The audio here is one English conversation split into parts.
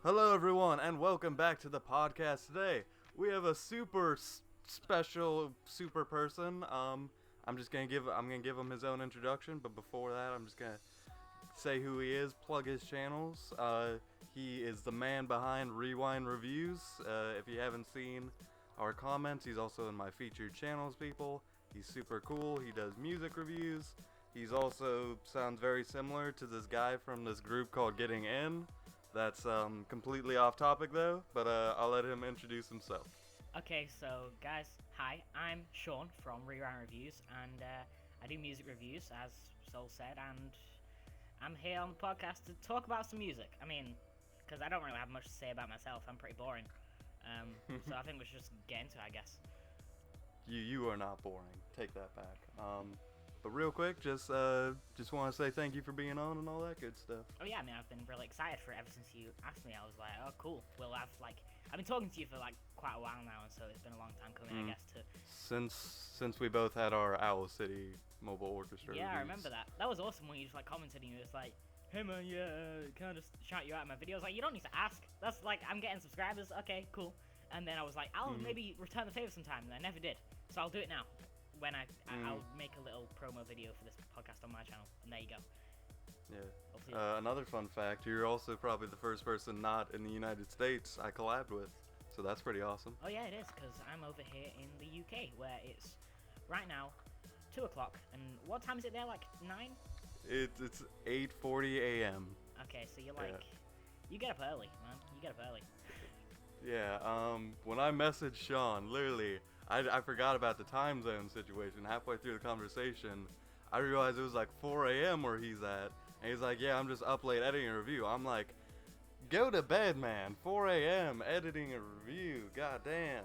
Hello, everyone, and welcome back to the podcast. Today, we have a special super person. I'm gonna give him his own introduction, but before that, I'm just gonna say who he is, plug his channels. He is the man behind Rewind Reviews. If you haven't seen our comments, he's also in my featured channels, people. He's super cool. He does music reviews. He's also sounds very similar to this guy from this group called Getting In. That's completely off topic though, but I'll let him introduce himself. Okay, so guys, hi, I'm Sean from Rewind Reviews, and I do music reviews, as Sol said, and I'm here on the podcast to talk about some music. I mean, because I don't really have much to say about myself, I'm pretty boring. So I think we should just get into it, I guess. You are not boring. Take that back. But real quick, just want to say thank you for being on and all that good stuff. Oh yeah, I mean, I've been really excited for it ever since you asked me. I was like, oh cool, I've been talking to you for like quite a while now, and so it's been a long time coming, I guess, to... Since we both had our Owl City Mobile Orchestra Yeah, reviews. I remember that. That was awesome when you just like commented and you was like, hey man, yeah, can I just shout you out in my videos? Like, you don't need to ask. That's like, I'm getting subscribers, okay, cool. And then I was like, I'll maybe return the favor sometime, and I never did. So I'll do it now. When I'll make a little promo video for this podcast on my channel, and there you go. Yeah. Another fun fact, you're also probably the first person not in the United States I collabed with. So that's pretty awesome. Oh yeah, it is, because I'm over here in the UK, where it's right now 2 o'clock, and what time is it there, like 9? It's 8:40 a.m. Okay, so you're like, you get up early, man, you get up early. Yeah, when I messaged Sean, literally, I forgot about the time zone situation. Halfway through the conversation, I realized it was like 4 a.m. where he's at. And he's like, yeah, I'm just up late editing a review. I'm like, go to bed, man. 4 a.m. editing a review. God damn.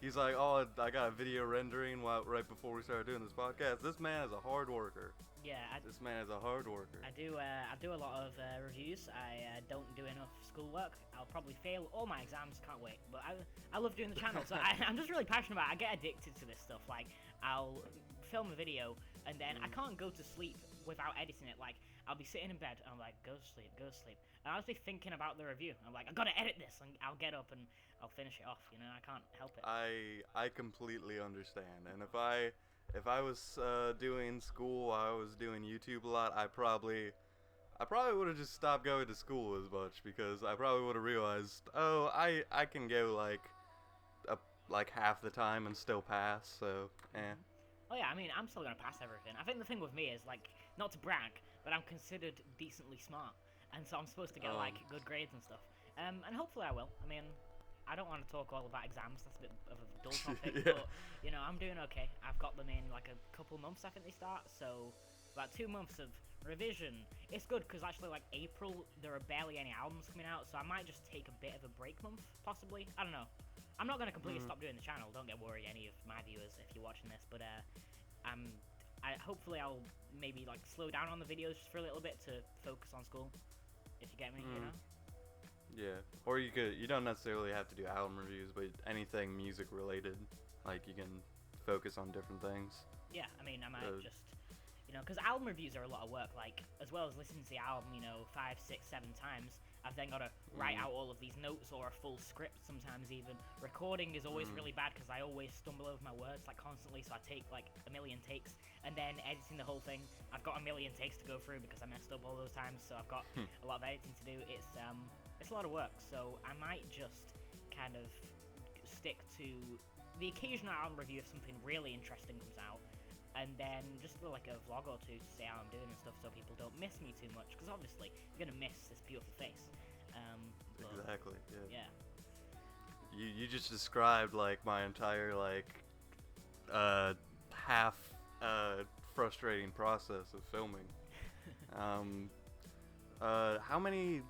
He's like, oh, I got a video rendering right before we started doing this podcast. This man is a hard worker. Yeah, This man is a hard worker. I do a lot of reviews. I don't do enough schoolwork. I'll probably fail all my exams. Can't wait. But I love doing the channel. So I'm just really passionate about it. I get addicted to this stuff. Like, I'll film a video and then I can't go to sleep without editing it. Like, I'll be sitting in bed and I'm like, go to sleep. And I'll just be thinking about the review. I'm like, I gotta edit this, and I'll get up and I'll finish it off. You know, I can't help it. I completely understand. And if I was doing school, I was doing YouTube a lot, I probably would have just stopped going to school as much, because I probably would have realized, oh, I can go like half the time and still pass. So Oh yeah, I mean, I'm still gonna pass everything. I think the thing with me is, like, not to brag, but I'm considered decently smart, and so I'm supposed to get like good grades and stuff. And hopefully I will. I mean, I don't want to talk all about exams. That's a bit of a dull topic, Yeah. but you know, I'm doing okay. I've got them in like a couple months. I think they start, so about 2 months of revision. It's good because actually, like April, there are barely any albums coming out, so I might just take a bit of a break month, possibly. I don't know. I'm not gonna completely stop doing the channel. Don't get worried, any of my viewers, if you're watching this. But hopefully I'll maybe like slow down on the videos just for a little bit to focus on school. If you get me, you know. yeah. Or you don't necessarily have to do album reviews, but anything music related, like you can focus on different things. Yeah, I mean, I might just, you know, because album reviews are a lot of work. Like, as well as listening to the album, you know, 5, 6, 7 times, I've then got to write out all of these notes or a full script sometimes even. Recording is always really bad because I always stumble over my words, like, constantly, so I take, like, a million takes. And then editing the whole thing, I've got a million takes to go through because I messed up all those times, so I've got a lot of editing to do. It's a lot of work, so I might just kind of stick to the occasional album review if something really interesting comes out, and then just do like a vlog or two to say how I'm doing and stuff, so people don't miss me too much, because obviously you're gonna miss this beautiful face. Exactly. Yeah. Yeah. You just described like my entire like half frustrating process of filming. How many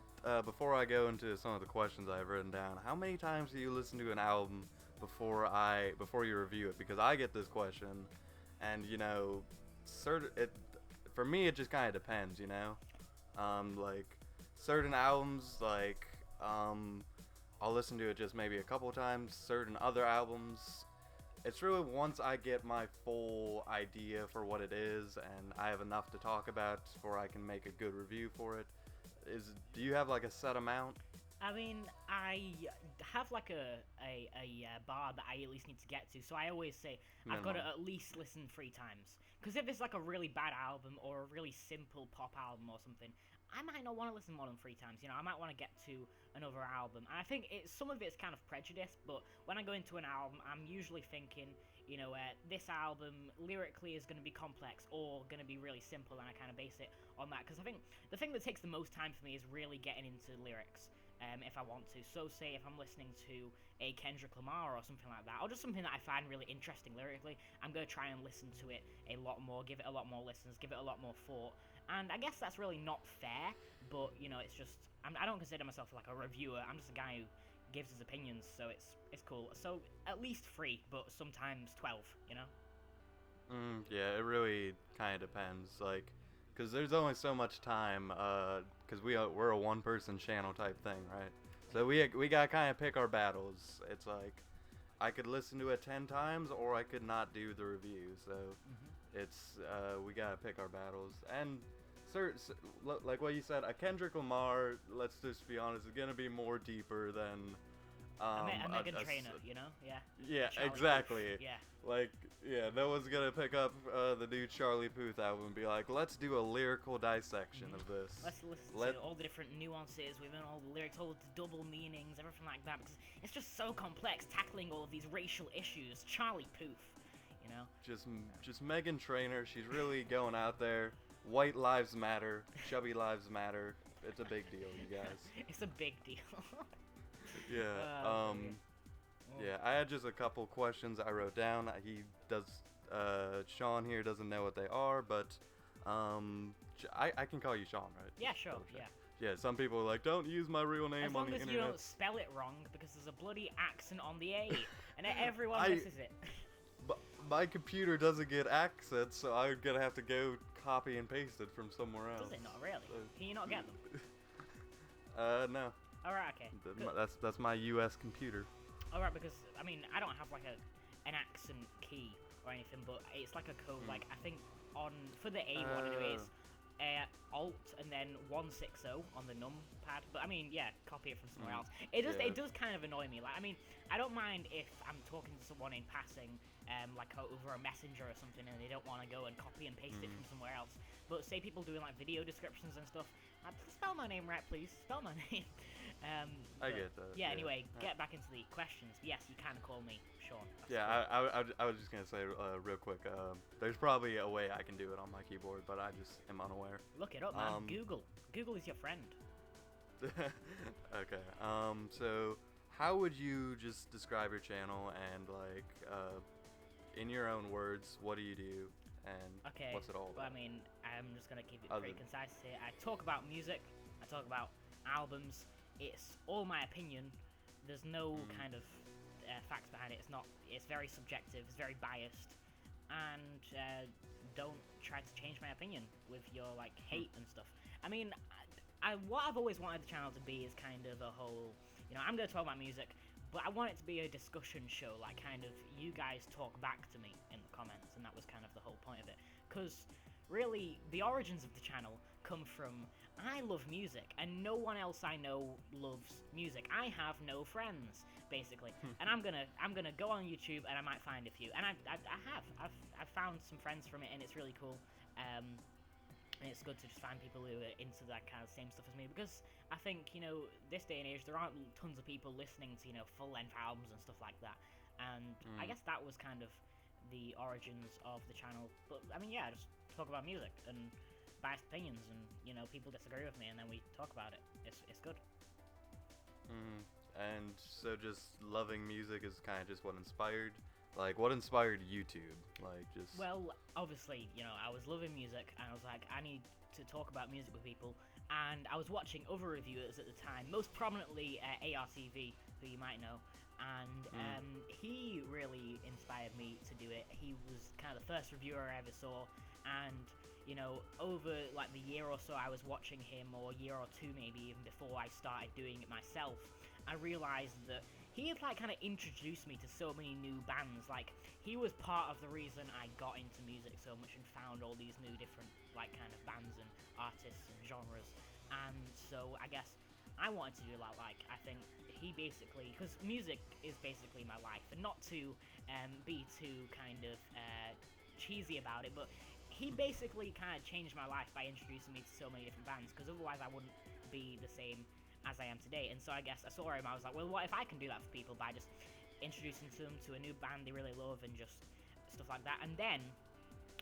before I go into some of the questions I've written down, how many times do you listen to an album before you review it? Because I get this question, and you know, for me it just kind of depends, you know. Like certain albums, like I'll listen to it just maybe a couple times. Certain other albums, it's really once I get my full idea for what it is and I have enough to talk about before I can make a good review for it. Do you have like a set amount? I mean, I have like a bar that I at least need to get to, so I always say I've got to Minimum. at least listen 3 times. Because if it's like a really bad album or a really simple pop album or something, I might not want to listen more than 3 times. You know, I might want to get to another album. And I think some of it's kind of prejudice, but when I go into an album, I'm usually thinking, this album lyrically is going to be complex or going to be really simple, and I kind of base it on that. Because I think the thing that takes the most time for me is really getting into lyrics. If I want to. So say if I'm listening to a Kendrick Lamar or something like that, or just something that I find really interesting lyrically, I'm going to try and listen to it a lot more, give it a lot more listens, give it a lot more thought. And I guess that's really not fair, but, it's just, I don't consider myself like a reviewer, I'm just a guy who gives his opinions, so it's cool. So at least 3, but sometimes 12, you know? Yeah, it really kind of depends. Like, because there's only so much time. Because we're a one-person channel type thing, right? So we gotta kind of pick our battles. It's like I could listen to it 10 times, or I could not do the review. So it's we gotta pick our battles. And like what you said, a Kendrick Lamar, let's just be honest, is gonna be more deeper than A Meghan Trainor, Yeah. Yeah, Charlie exactly. Puth, yeah. Like, yeah, no one's gonna pick up the new Charlie Puth album and be like, let's do a lyrical dissection of this. Let's listen to all the different nuances within all the lyrics, all the double meanings, everything like that, because it's just so complex tackling all of these racial issues. Charlie Puth, you know? Just Meghan Trainor, she's really going out there. White lives matter, chubby lives matter. It's a big deal, you guys. It's a big deal. Yeah. Yeah, I had just a couple questions I wrote down. Sean here doesn't know what they are, but I can call you Sean, right? Yeah, sure. Yeah. Yeah, some people are like, don't use my real name As on long the as you internet. don't spell it wrong, because there's a bloody accent on the A, and everyone misses it. But my computer doesn't get accents, so I'm gonna have to go copy and paste it from somewhere else. Does it not really? Can you not get them? No. Alright, okay. That's my U.S. computer. Alright, because, I mean, I don't have, like, an accent key or anything, but it's like a code, like, I think for the A1 anyway, it's Alt and then 160 on the numpad, but, I mean, yeah, copy it from somewhere else. It does kind of annoy me, like, I mean, I don't mind if I'm talking to someone in passing, like, over a messenger or something, and they don't want to go and copy and paste it from somewhere else, but say people doing, like, video descriptions and stuff, spell my name right, please, spell my name. I get that. Yeah, anyway, get back into the questions. Yes, you can call me Sean. Yeah, I was just gonna say real quick. There's probably a way I can do it on my keyboard, but I just am unaware. Look it up, man. Google is your friend. Okay. So how would you just describe your channel and like, in your own words, what do you do and what's it all about? Well, I mean, I'm just gonna keep it pretty concise here. I talk about music. I talk about albums. It's all my opinion. There's no kind of facts behind it. It's very subjective. It's very biased, and don't try to change my opinion with your like hate and stuff. I mean, what I've always wanted the channel to be is kind of a whole. I'm gonna talk about music, but I want it to be a discussion show. Like kind of you guys talk back to me in the comments, and that was kind of the whole point of it. Because really, the origins of the channel come from I love music, and no one else I know loves music. I have no friends, basically, and I'm gonna go on YouTube and I might find a few, and I've found some friends from it, and it's really cool. And it's good to just find people who are into that kind of same stuff as me, because I think this day and age there aren't tons of people listening to full-length albums and stuff like that, and I guess that was kind of the origins of the channel. But I mean, yeah, just talk about music and biased opinions, and people disagree with me, and then we talk about it. It's good. And so just loving music is kind of just what inspired YouTube, like just. Well, obviously, I was loving music, and I was like, I need to talk about music with people, and I was watching other reviewers at the time, most prominently ARTV, who you might know, and he really inspired me to do it. He was kind of the first reviewer I ever saw, and over like the year or so I was watching him, or a year or two maybe even before I started doing it myself, I realized that he had like kind of introduced me to so many new bands. Like he was part of the reason I got into music so much and found all these new different like kind of bands and artists and genres. And so I guess I wanted to do that. Like, I think he basically, because music is basically my life, and not to be too kind of cheesy about it, but he basically kind of changed my life by introducing me to so many different bands, because otherwise I wouldn't be the same as I am today. And so I guess I saw him, I was like, well, what if I can do that for people by just introducing them to a new band they really love and just stuff like that. And then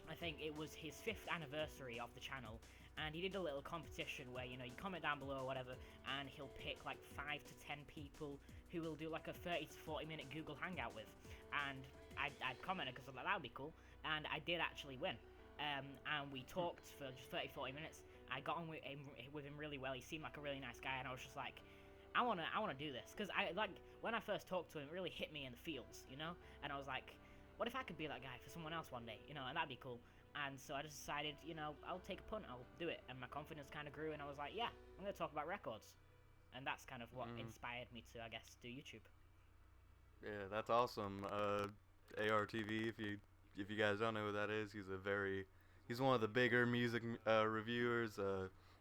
I think it was his 5th anniversary of the channel, and he did a little competition where, you know, you comment down below or whatever, and he'll pick like 5 to 10 people who will do like a 30 to 40 minute Google Hangout with. And I'd commented because I thought that would be cool, and I did actually win. And we talked for just 30, 40 minutes. I got on with him really well. He seemed like a really nice guy, and I was just like, I wanna do this, because I like when I first talked to him, it really hit me in the feels, you know. And I was like, what if I could be that guy for someone else one day, you know, and that'd be cool. And so I just decided, you know, I'll take a punt, I'll do it, and my confidence kind of grew, and I was like, yeah, I'm gonna talk about records, and that's kind of what inspired me to, I guess, do YouTube. Yeah, that's awesome. ARTV, if you guys don't know who that is, he's one of the bigger music reviewers.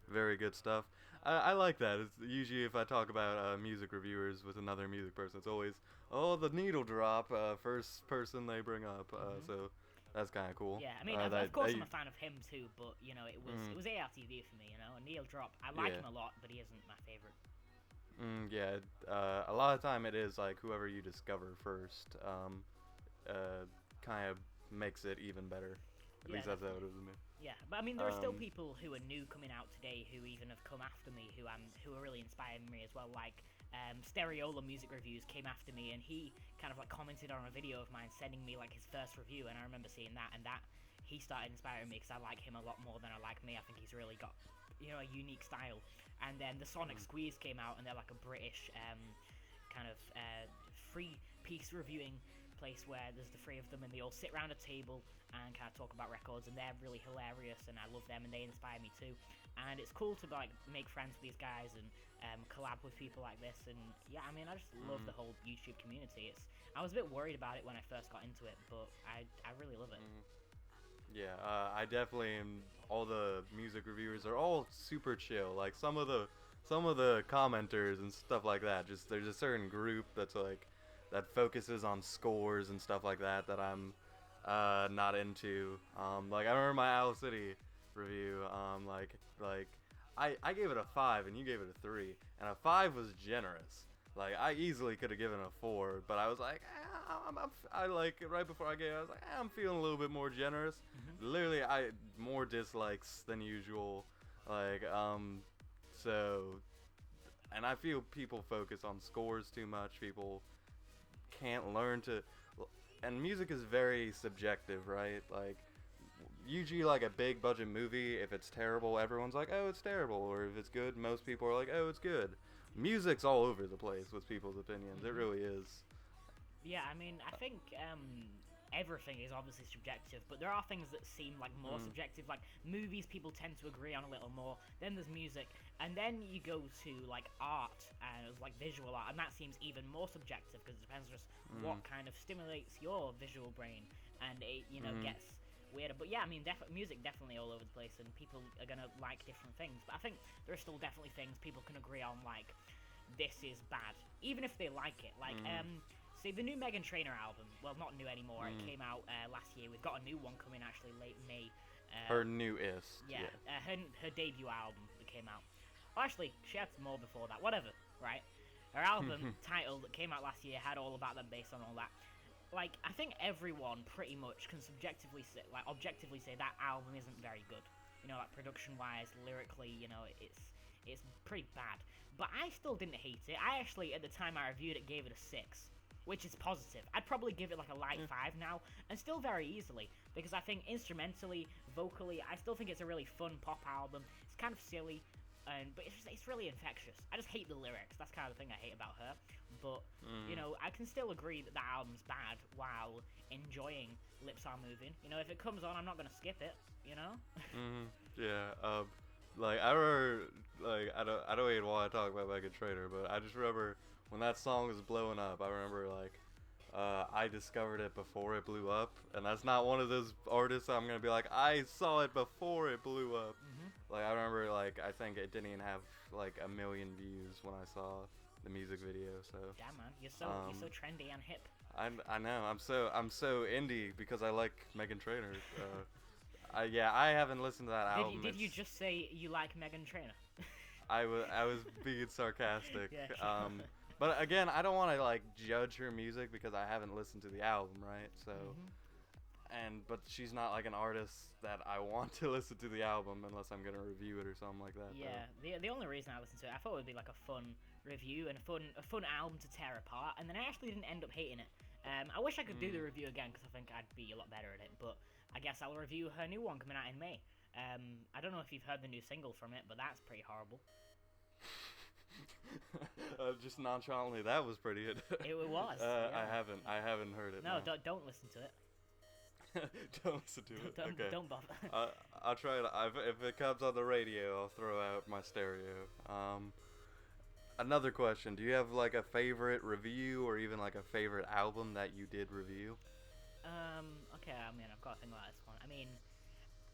Very good stuff. I like that. It's usually if I talk about music reviewers with another music person, it's always, oh, the needle drop, first person they bring up. So that's kind of cool. Yeah, I mean, of course I'm a fan of him too, but you know, it was ARTV for me, you know. And Neil Drop, I like him a lot, but he isn't my favorite. A lot of time it is like whoever you discover first, kind of makes it even better. At least that's how it is with me. Yeah, but I mean, there are still people who are new coming out today who even have come after me who are really inspiring me as well. Like Stereola Music Reviews came after me, and he kind of like commented on a video of mine, sending me like his first review, and I remember seeing that, and that he started inspiring me because I like him a lot more than I like me. I think he's really got, you know, a unique style. And then the Sonic Squeeze came out, and they're like a British kind of free piece reviewing place where there's the 3 of them, and they all sit around a table and kind of talk about records, and they're really hilarious, and I love them, and they inspire me too. And it's cool to like make friends with these guys and collab with people like this. And yeah, I mean, I just love the whole YouTube community. I was a bit worried about it when I first got into it, but I really love it. Yeah, I definitely am. All the music reviewers are all super chill. Like some of the commenters and stuff like that. Just there's a certain group that's like that focuses on scores and stuff like that I'm not into. Like I remember my Owl City review. I gave it a 5 and you gave it a 3, and a 5 was generous. Like I easily could have given a 4, but I was like, I like right before I gave it, I was like, I'm feeling a little bit more generous. Literally, I more dislikes than usual. Like so, and I feel people focus on scores too much. People can't learn to, and music is very subjective, right? Like usually like a big budget movie, if it's terrible, everyone's like, oh, it's terrible, or if it's good, most people are like, oh, it's good. Music's all over the place with people's opinions. It really is. Yeah, I mean, I think everything is obviously subjective, but there are things that seem like more subjective. Like movies, people tend to agree on a little more. Then there's music, and then you go to like art and like visual art, and that seems even more subjective because it depends just what kind of stimulates your visual brain, and it gets weirder. But yeah, I mean, music definitely all over the place, and people are gonna like different things. But I think there are still definitely things people can agree on, like this is bad, even if they like it. Like see the new Meghan Trainor album. Well, not new anymore. It came out last year. We've got a new one coming actually late May. Her newest. Yeah. Her debut album that came out. Well, actually, she had some more before that. Whatever, right? Her album title that came out last year had all about them, based on all that. Like, I think everyone pretty much can objectively say that album isn't very good. You know, like production-wise, lyrically, you know, it's pretty bad. But I still didn't hate it. I actually, at the time I reviewed it, gave it a 6, which is positive. I'd probably give it like a light 5 now, and still very easily, because I think instrumentally, vocally, I still think it's a really fun pop album. It's kind of silly, but it's really infectious. I just hate the lyrics. That's kind of the thing I hate about her. But, you know, I can still agree that that album's bad while enjoying Lips Are Moving. You know, if it comes on, I'm not going to skip it, you know? Yeah, like, I remember, like, I don't even want to talk about Meghan Trainor, but I just remember when that song was blowing up, I remember, like, I discovered it before it blew up, and that's not one of those artists I'm going to be like, I saw it before it blew up. Like I remember, like I think it didn't even have like 1 million views when I saw the music video. So Damn, man, you're so trendy and hip. I know I'm so indie because I like Meghan Trainor. I haven't listened to that album. Did you just say you like Meghan Trainor? I was being sarcastic. Yeah, sure. But again, I don't want to like judge her music because I haven't listened to the album, right? So. But she's not like an artist that I want to listen to the album unless I'm gonna review it or something like that. Yeah, the only reason I listened to it, I thought it would be like a fun review and a fun album to tear apart, and then I actually didn't end up hating it. I wish I could do the review again because I think I'd be a lot better at it, but I guess I'll review her new one coming out in May. I don't know if you've heard the new single from it, but that's pretty horrible. Just nonchalantly, that was pretty good. It was. Yeah. I haven't heard it. No, don't listen to it. Don't listen to it. Okay. Don't bother. I'll try it. If it comes on the radio, I'll throw out my stereo. Another question: do you have like a favorite review or even like a favorite album that you did review? Okay. I mean, I've got to think about this one. I mean,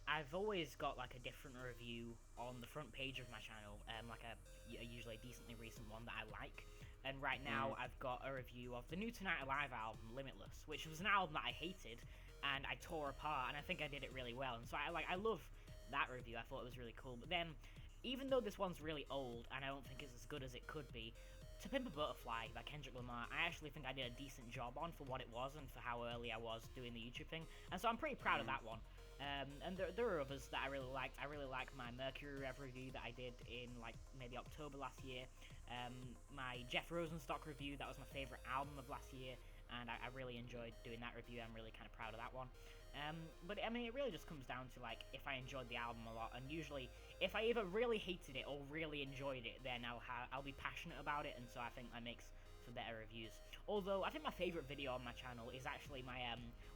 I've always got like a different review on the front page of my channel. Like a usually a decently recent one that I like. And right now, I've got a review of the new Tonight Alive album, Limitless, which was an album that I hated. And I tore apart, and I think I did it really well. And so I love that review. I thought it was really cool. But then, even though this one's really old, and I don't think it's as good as it could be, To Pimp a Butterfly by Kendrick Lamar, I actually think I did a decent job on for what it was and for how early I was doing the YouTube thing. And so I'm pretty proud of that one. And there are others that I really liked. I really like my Mercury Rev review that I did in like maybe October last year. My Jeff Rosenstock review, that was my favorite album of last year. And I really enjoyed doing that review. I'm really kind of proud of that one. But I mean, it really just comes down to like if I enjoyed the album a lot, and usually if I either really hated it or really enjoyed it, then I'll be passionate about it, and so I think that makes for better reviews. Although I think my favorite video on my channel is actually my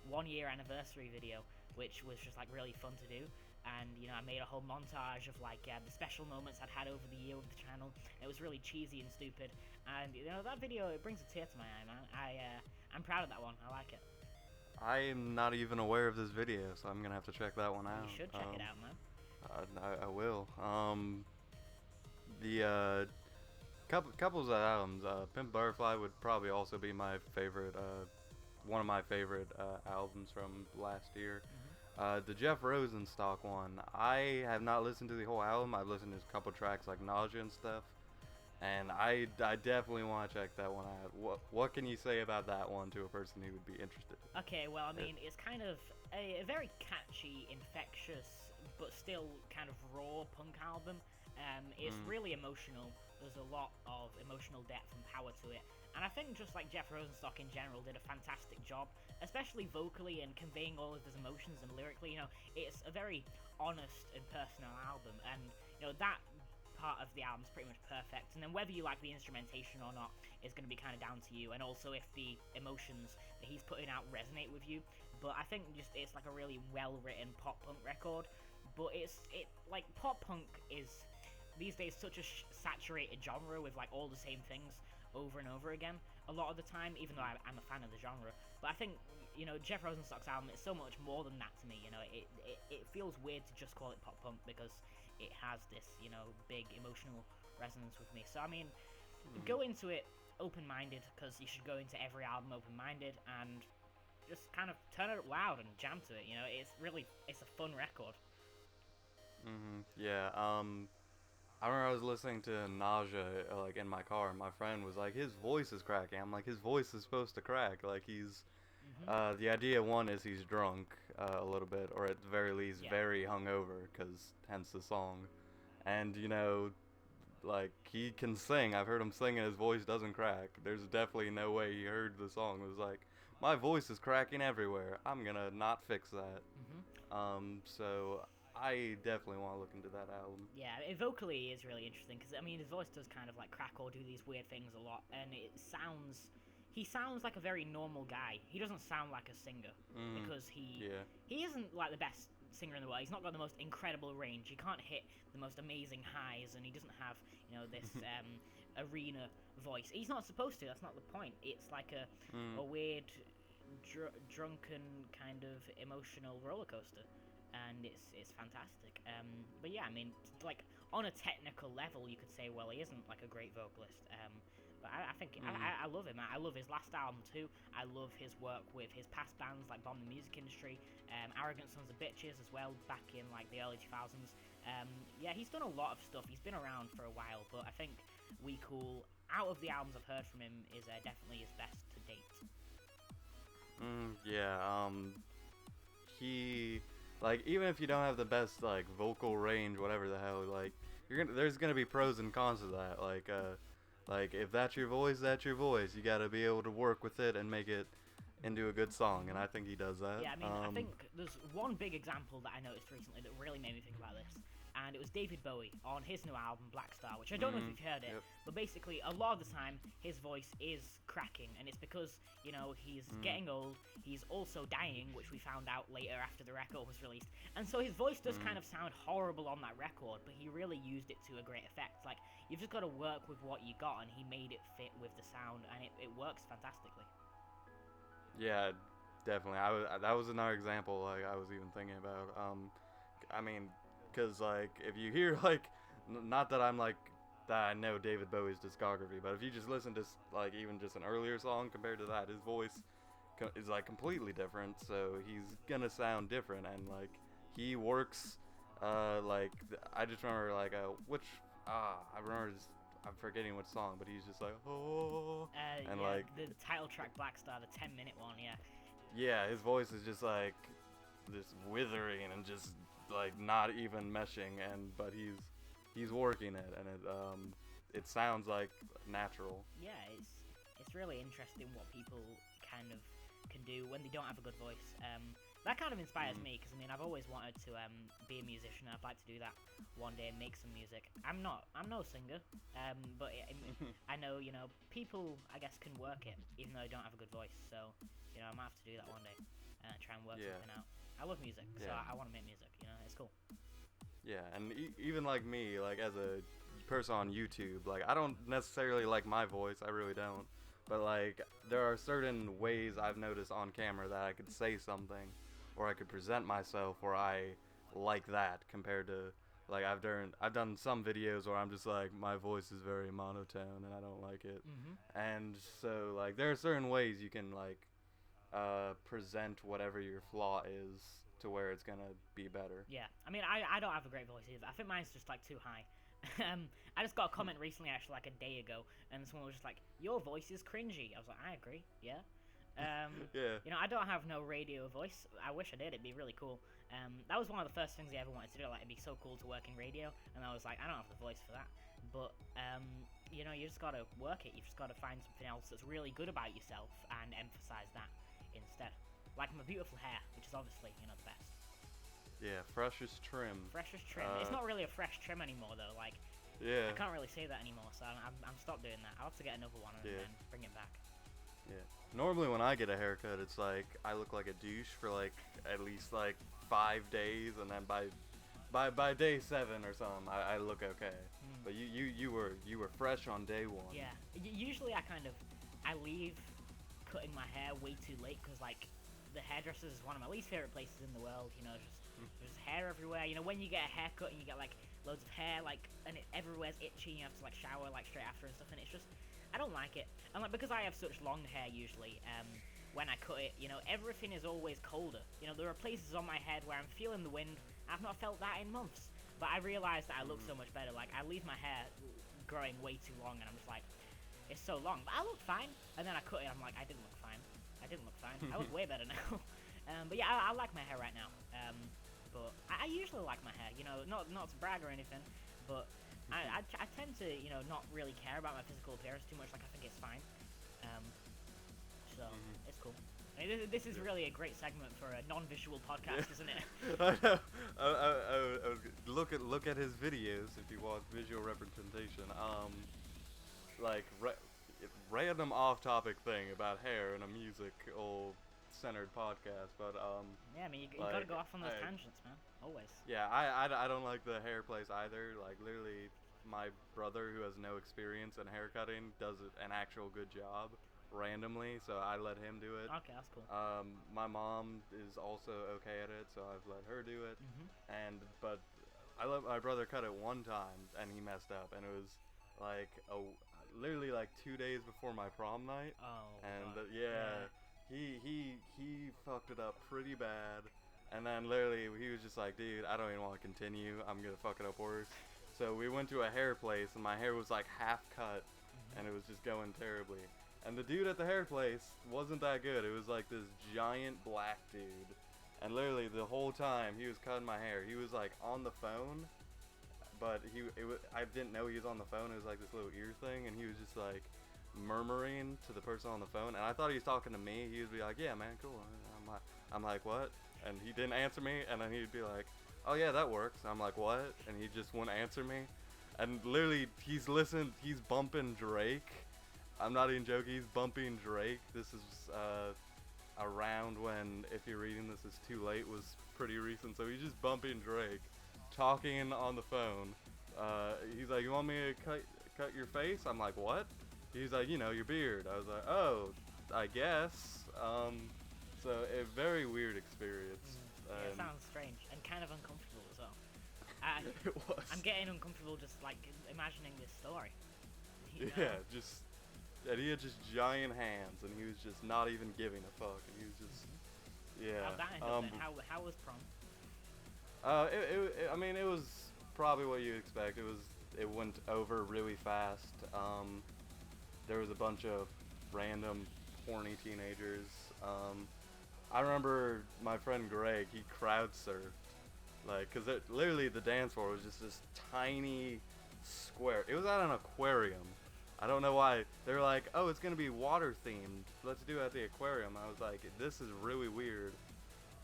1 year anniversary video, which was just like really fun to do. And I made a whole montage of like the special moments I'd had over the year with the channel. It was really cheesy and stupid, and that video, it brings a tear to my eye, man. I'm proud of that one. I like it. I am not even aware of this video, so I'm gonna have to check that one out. You should check it out, man. I will. The couples of albums, Pimp Butterfly would probably also be my favorite. One of my favorite albums from last year. The Jeff Rosenstock one, I have not listened to the whole album. I've listened to a couple tracks like Nausea and stuff. And I definitely want to check that one out. What can you say about that one to a person who would be interested? Okay, well, I mean, it's kind of a very catchy, infectious, but still kind of raw punk album. It's really emotional. There's a lot of emotional depth and power to it. And I think just like Jeff Rosenstock in general did a fantastic job, especially vocally and conveying all of his emotions and lyrically. It's a very honest and personal album. And, that part of the album's pretty much perfect, and then whether you like the instrumentation or not is going to be kind of down to you, and also if the emotions that he's putting out resonate with you. But I think just it's like a really well written pop punk record, but like pop punk is these days such a saturated genre with like all the same things over and over again a lot of the time, even though I'm a fan of the genre. But I think Jeff Rosenstock's album is so much more than that to me. It feels weird to just call it pop punk because it has this, big emotional resonance with me. So, I mean, go into it open-minded, because you should go into every album open-minded, and just kind of turn it up loud and jam to it, it's a fun record. Yeah, I remember I was listening to Nausea, like, in my car, and my friend was like, his voice is cracking. I'm like, his voice is supposed to crack, like, he's... the idea, one, is he's drunk a little bit, or at the very least, very hungover, because hence the song. And, like, he can sing. I've heard him sing and his voice doesn't crack. There's definitely no way he heard the song. It was like, my voice is cracking everywhere. I'm gonna not fix that. So I definitely want to look into that album. Yeah, vocally is really interesting, because, I mean, his voice does kind of, like, crack or do these weird things a lot, and he sounds like a very normal guy. He doesn't sound like a singer, because he isn't like the best singer in the world. He's not got the most incredible range. He can't hit the most amazing highs, and he doesn't have this arena voice. He's not supposed to. That's not the point. It's like a weird drunken kind of emotional roller coaster. and it's fantastic. But yeah, I mean, like on a technical level, you could say, well, he isn't like a great vocalist. But I think I love him. I love his last album too. I love his work with his past bands like Bomb the Music Industry, Arrogant Sons of Bitches as well, back in like the early 2000s. Yeah, he's done a lot of stuff. He's been around for a while, but I think We Cool, out of the albums I've heard from him, is definitely his best to date. Yeah, he, like, even if you don't have the best, like, vocal range, whatever the hell, like, there's gonna be pros and cons to that, like, if that's your voice, that's your voice. You gotta be able to work with it and make it into a good song, and I think he does that. Yeah, I mean, I think there's one big example that I noticed recently that really made me think about this, and it was David Bowie on his new album, Black Star, which I don't know if you've heard it, but basically, a lot of the time, his voice is cracking, and it's because, you know, he's getting old, he's also dying, which we found out later after the record was released, and so his voice does kind of sound horrible on that record, but he really used it to a great effect. Like, you've just got to work with what you got, and he made it fit with the sound, and it works fantastically. Yeah, definitely. That was another example, like, I was even thinking about. I mean, because, like, if you hear, like, not that I'm, like, that I know David Bowie's discography, but if you just listen to, like, even just an earlier song compared to that, his voice is, like, completely different, so he's gonna sound different, and, like, he works, like, I just remember, like, I remember I'm forgetting which song, but he's just like, oh, and yeah, like the title track Black Star, the 10-minute one, yeah. Yeah, his voice is just like this withering and just like not even meshing, but he's working it, and it sounds like natural. Yeah, it's really interesting what people kind of can do when they don't have a good voice. That kind of inspires me, because I mean, I've always wanted to be a musician. I'd like to do that one day and make some music. I'm no singer, but I know, you know, people, I guess, can work it even though they don't have a good voice. So, you know, I might have to do that one day and try and work something out. I love music, so I want to make music. You know, it's cool. Yeah, and even like me, like as a person on YouTube, like I don't necessarily like my voice. I really don't. But like there are certain ways I've noticed on camera that I could say something, or I could present myself, or I like that compared to like I've done some videos where I'm just like my voice is very monotone and I don't like it, and so like there are certain ways you can like present whatever your flaw is to where it's gonna be better. Yeah, I mean, I don't have a great voice either. I think mine's just like too high. I just got a comment recently, actually, like a day ago, and someone was just like, "Your voice is cringy." I was like, "I agree, yeah." Yeah. You know, I don't have no radio voice. I wish I did. It'd be really cool. That was one of the first things I ever wanted to do. Like, it'd be so cool to work in radio. And I was like, I don't have the voice for that. But you know, you just gotta work it. You've just gotta find something else that's really good about yourself and emphasize that instead. Like my beautiful hair, which is obviously, you know, the best. Yeah, freshest trim. Freshest trim. It's not really a fresh trim anymore, though. Like, yeah. I can't really say that anymore. So I'm stopped doing that. I'll have to get another one and then bring it back. Yeah. Normally when I get a haircut, it's like I look like a douche for like at least like 5 days, and then by day 7 or something, I look okay. But you were fresh on day 1. Yeah. Usually I leave cutting my hair way too late, because like the hairdressers is one of my least favorite places in the world. You know, there's hair everywhere. You know, when you get a haircut and you get like loads of hair, like, and everywhere's itchy, and you have to like shower like straight after and stuff, and it's just, I don't like it. And like, because I have such long hair usually, when I cut it, you know, everything is always colder. You know, there are places on my head where I'm feeling the wind. I've not felt that in months. But I realized that I look so much better. Like, I leave my hair growing way too long, and I'm just like, it's so long. But I look fine. And then I cut it, I'm like, I didn't look fine. I look way better now. But yeah, I like my hair right now. But I usually like my hair, you know, not to brag or anything, but I tend to, you know, not really care about my physical appearance too much. Like, I think it's fine. So it's cool. I mean, this is really a great segment for a non-visual podcast, isn't it? I know. Look at his videos if you want visual representation. Like random off-topic thing about hair in a musical-centered podcast, but yeah, I mean, you like, gotta go off on those tangents, man. Always. Yeah, I don't like the hair place either. Like, literally, my brother, who has no experience in haircutting, does an actual good job. randomly, so I let him do it. Okay, that's cool. My mom is also okay at it, so I've let her do it. But I let my brother cut it one time, and he messed up, and it was like literally like 2 days before my prom night. Oh. And God. he fucked it up pretty bad. And then literally he was just like, dude, I don't even want to continue. I'm gonna fuck it up worse. So we went to a hair place, and my hair was like half cut, and it was just going terribly. And the dude at the hair place wasn't that good. It was like this giant black dude. And literally the whole time he was cutting my hair, he was like on the phone, but I didn't know he was on the phone. It was like this little ear thing, and he was just like murmuring to the person on the phone. And I thought he was talking to me. He would be like, yeah, man, cool. I'm like, what? And he didn't answer me, and then he'd be like, oh yeah, that works. I'm like, what? And he just wouldn't answer me. And literally, he's bumping Drake. I'm not even joking, he's bumping Drake. This is around when, if you're reading this, it's too late, was pretty recent. So he's just bumping Drake, talking on the phone. He's like, you want me to cut your face? I'm like, what? He's like, your beard. I was like, oh, I guess. So a very weird experience. Yeah, it sounds strange and kind of uncomfortable as well. It was. I'm getting uncomfortable just like imagining this story. And he had just giant hands, and he was just not even giving a fuck, and he was just, How'd that end up then? How was prom? I mean, it was probably what you expect. It went over really fast. There was a bunch of random horny teenagers. I remember my friend Greg, he crowd surfed, like, cause literally the dance floor was just this tiny square. It was at an aquarium. I don't know why. They were like, oh, it's gonna be water themed. Let's do it at the aquarium. I was like, this is really weird.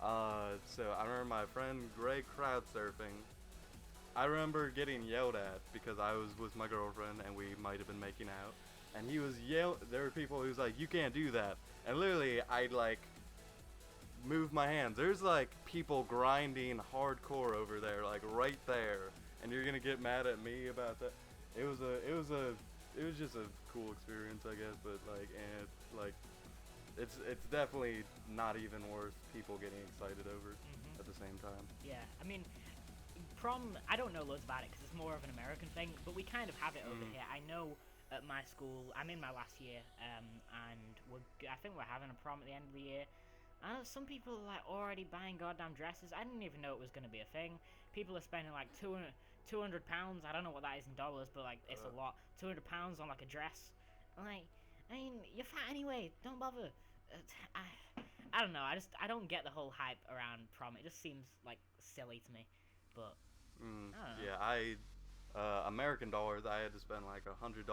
So I remember my friend Greg crowd surfing. I remember getting yelled at because I was with my girlfriend and we might have been making out. And he was there were people who was like, you can't do that. And literally, I'd like move my hands. There's like people grinding hardcore over there, like right there. And you're gonna get mad at me about that? It was just a cool experience, I guess. But it's definitely not even worth people getting excited over at the same time. Yeah, I mean, prom, I don't know loads about it because it's more of an American thing, but we kind of have it over here. I know at my school, I'm in my last year, and I think we're having a prom at the end of the year. I know some people are like already buying goddamn dresses. I didn't even know it was going to be a thing. People are spending like £200. I don't know what that is in dollars, but like it's a lot. £200 on like a dress. Like, I mean, you're fat anyway. Don't bother. I don't know. I don't get the whole hype around prom. It just seems like silly to me. But I don't know. Yeah, American dollars. I had to spend like $100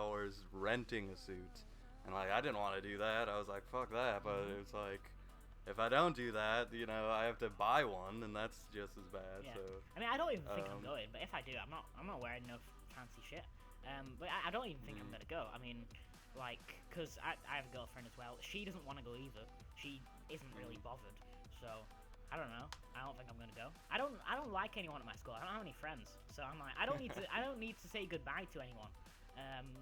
renting a suit, and like I didn't want to do that. I was like, fuck that. But it's like, if I don't do that, I have to buy one, and that's just as bad. Yeah. So I mean, I don't even think I'm going, but if I do, I'm not wearing no fancy shit. But I don't even think I'm gonna go. I mean, like, cause I have a girlfriend as well. She doesn't want to go either. She isn't really bothered. So I don't know. I don't think I'm gonna go. I don't like anyone at my school. I don't have any friends. So I'm like, I don't need to say goodbye to anyone.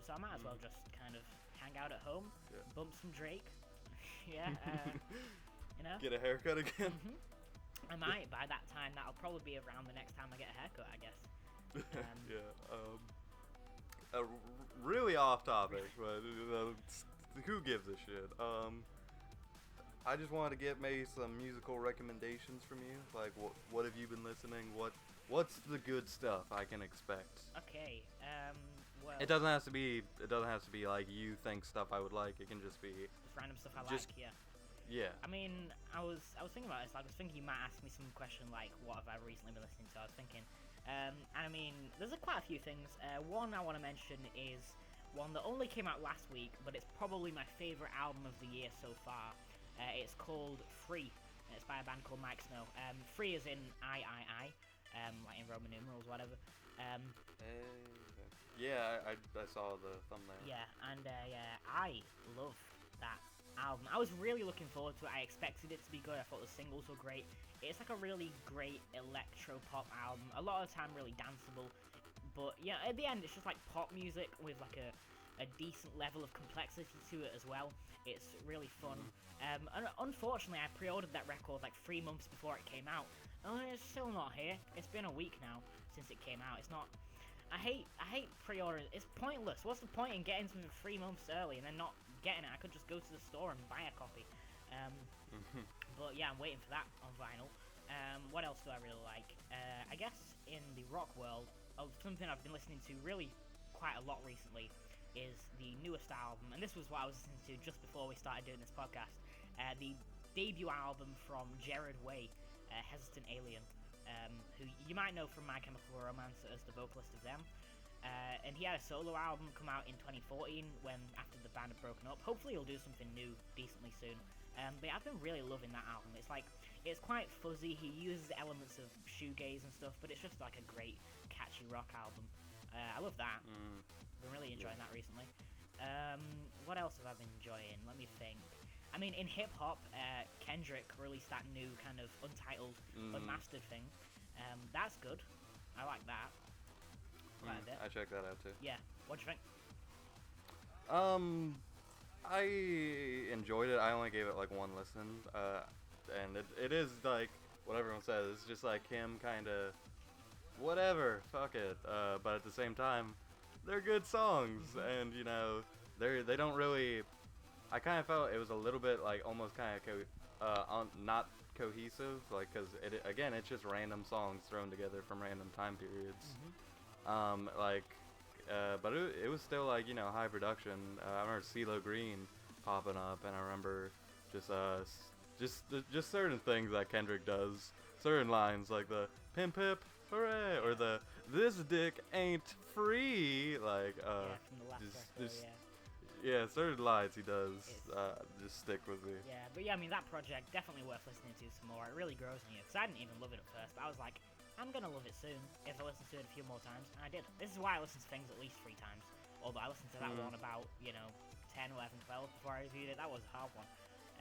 So I might as well just kind of hang out at home, bump some Drake. Yeah. Get a haircut again. I might. By that time, that'll probably be around the next time I get a haircut, I guess. Really off topic, but who gives a shit? I just wanted to get maybe some musical recommendations from you. Like, what have you been listening? What's the good stuff I can expect? Okay. Well. It doesn't have to be like you think stuff I would like. It can just be just random stuff I like. Yeah. Yeah. I mean, I was thinking about this. I was thinking you might ask me some question like, what have I recently been listening to? I was thinking, and I mean, there's quite a few things. One I want to mention is one that only came out last week, but it's probably my favorite album of the year so far. It's called Free. It's by a band called Mike Snow. Free is in I, like in Roman numerals, whatever. Yeah, I saw the thumbnail. Yeah, and I love that album. I was really looking forward to it. I expected it to be good. I thought the singles were great. It's like a really great electro pop album. A lot of the time really danceable, but yeah, at the end it's just like pop music with like a a decent level of complexity to it as well. It's really fun. And unfortunately, I pre-ordered that record like 3 months before it came out. Oh, it's still not here. It's been a week now since it came out. It's not. I hate pre-ordering. It's pointless. What's the point in getting something 3 months early and then not getting it? I could just go to the store and buy a copy. But yeah, I'm waiting for that on vinyl. What else do I really like? I guess in the rock world, something I've been listening to really quite a lot recently is the newest album, and this was what I was listening to just before we started doing this podcast. The debut album from Jared Way, Hesitant Alien, who you might know from My Chemical Romance as the vocalist of them. And he had a solo album come out in 2014 after the band had broken up. Hopefully he'll do something new decently soon. But I've been really loving that album. It's quite fuzzy. He uses elements of shoegaze and stuff, but it's just like a great, catchy rock album. I love that. Been really enjoying that recently. What else have I been enjoying? Let me think. I mean, in hip hop, Kendrick released that new kind of untitled, unmastered thing. That's good. I like that. Quite a bit. I checked that out too. Yeah. What do you think? I enjoyed it. I only gave it like 1 listen, and it is like what everyone says. It's just like him kind of whatever, fuck it. But at the same time, they're good songs, and you know they don't really. I kind of felt it was a little bit like almost kind of not cohesive, like because it's just random songs thrown together from random time periods. But it was still like, you know, high production. I remember CeeLo Green popping up, and I remember just certain things that Kendrick does, certain lines like the "pimp hip hooray" or the "this dick ain't free," like from the last record, yeah, certain lines he does just stick with me. Yeah, but yeah, I mean that project definitely worth listening to some more. It really grows on you, because I didn't even love it at first, but I was like, I'm gonna love it soon if I listen to it a few more times, and I did. This is why I listen to things at least 3 times. Although I listened to that one about 10, 11, 12 before I reviewed it. That was a hard one,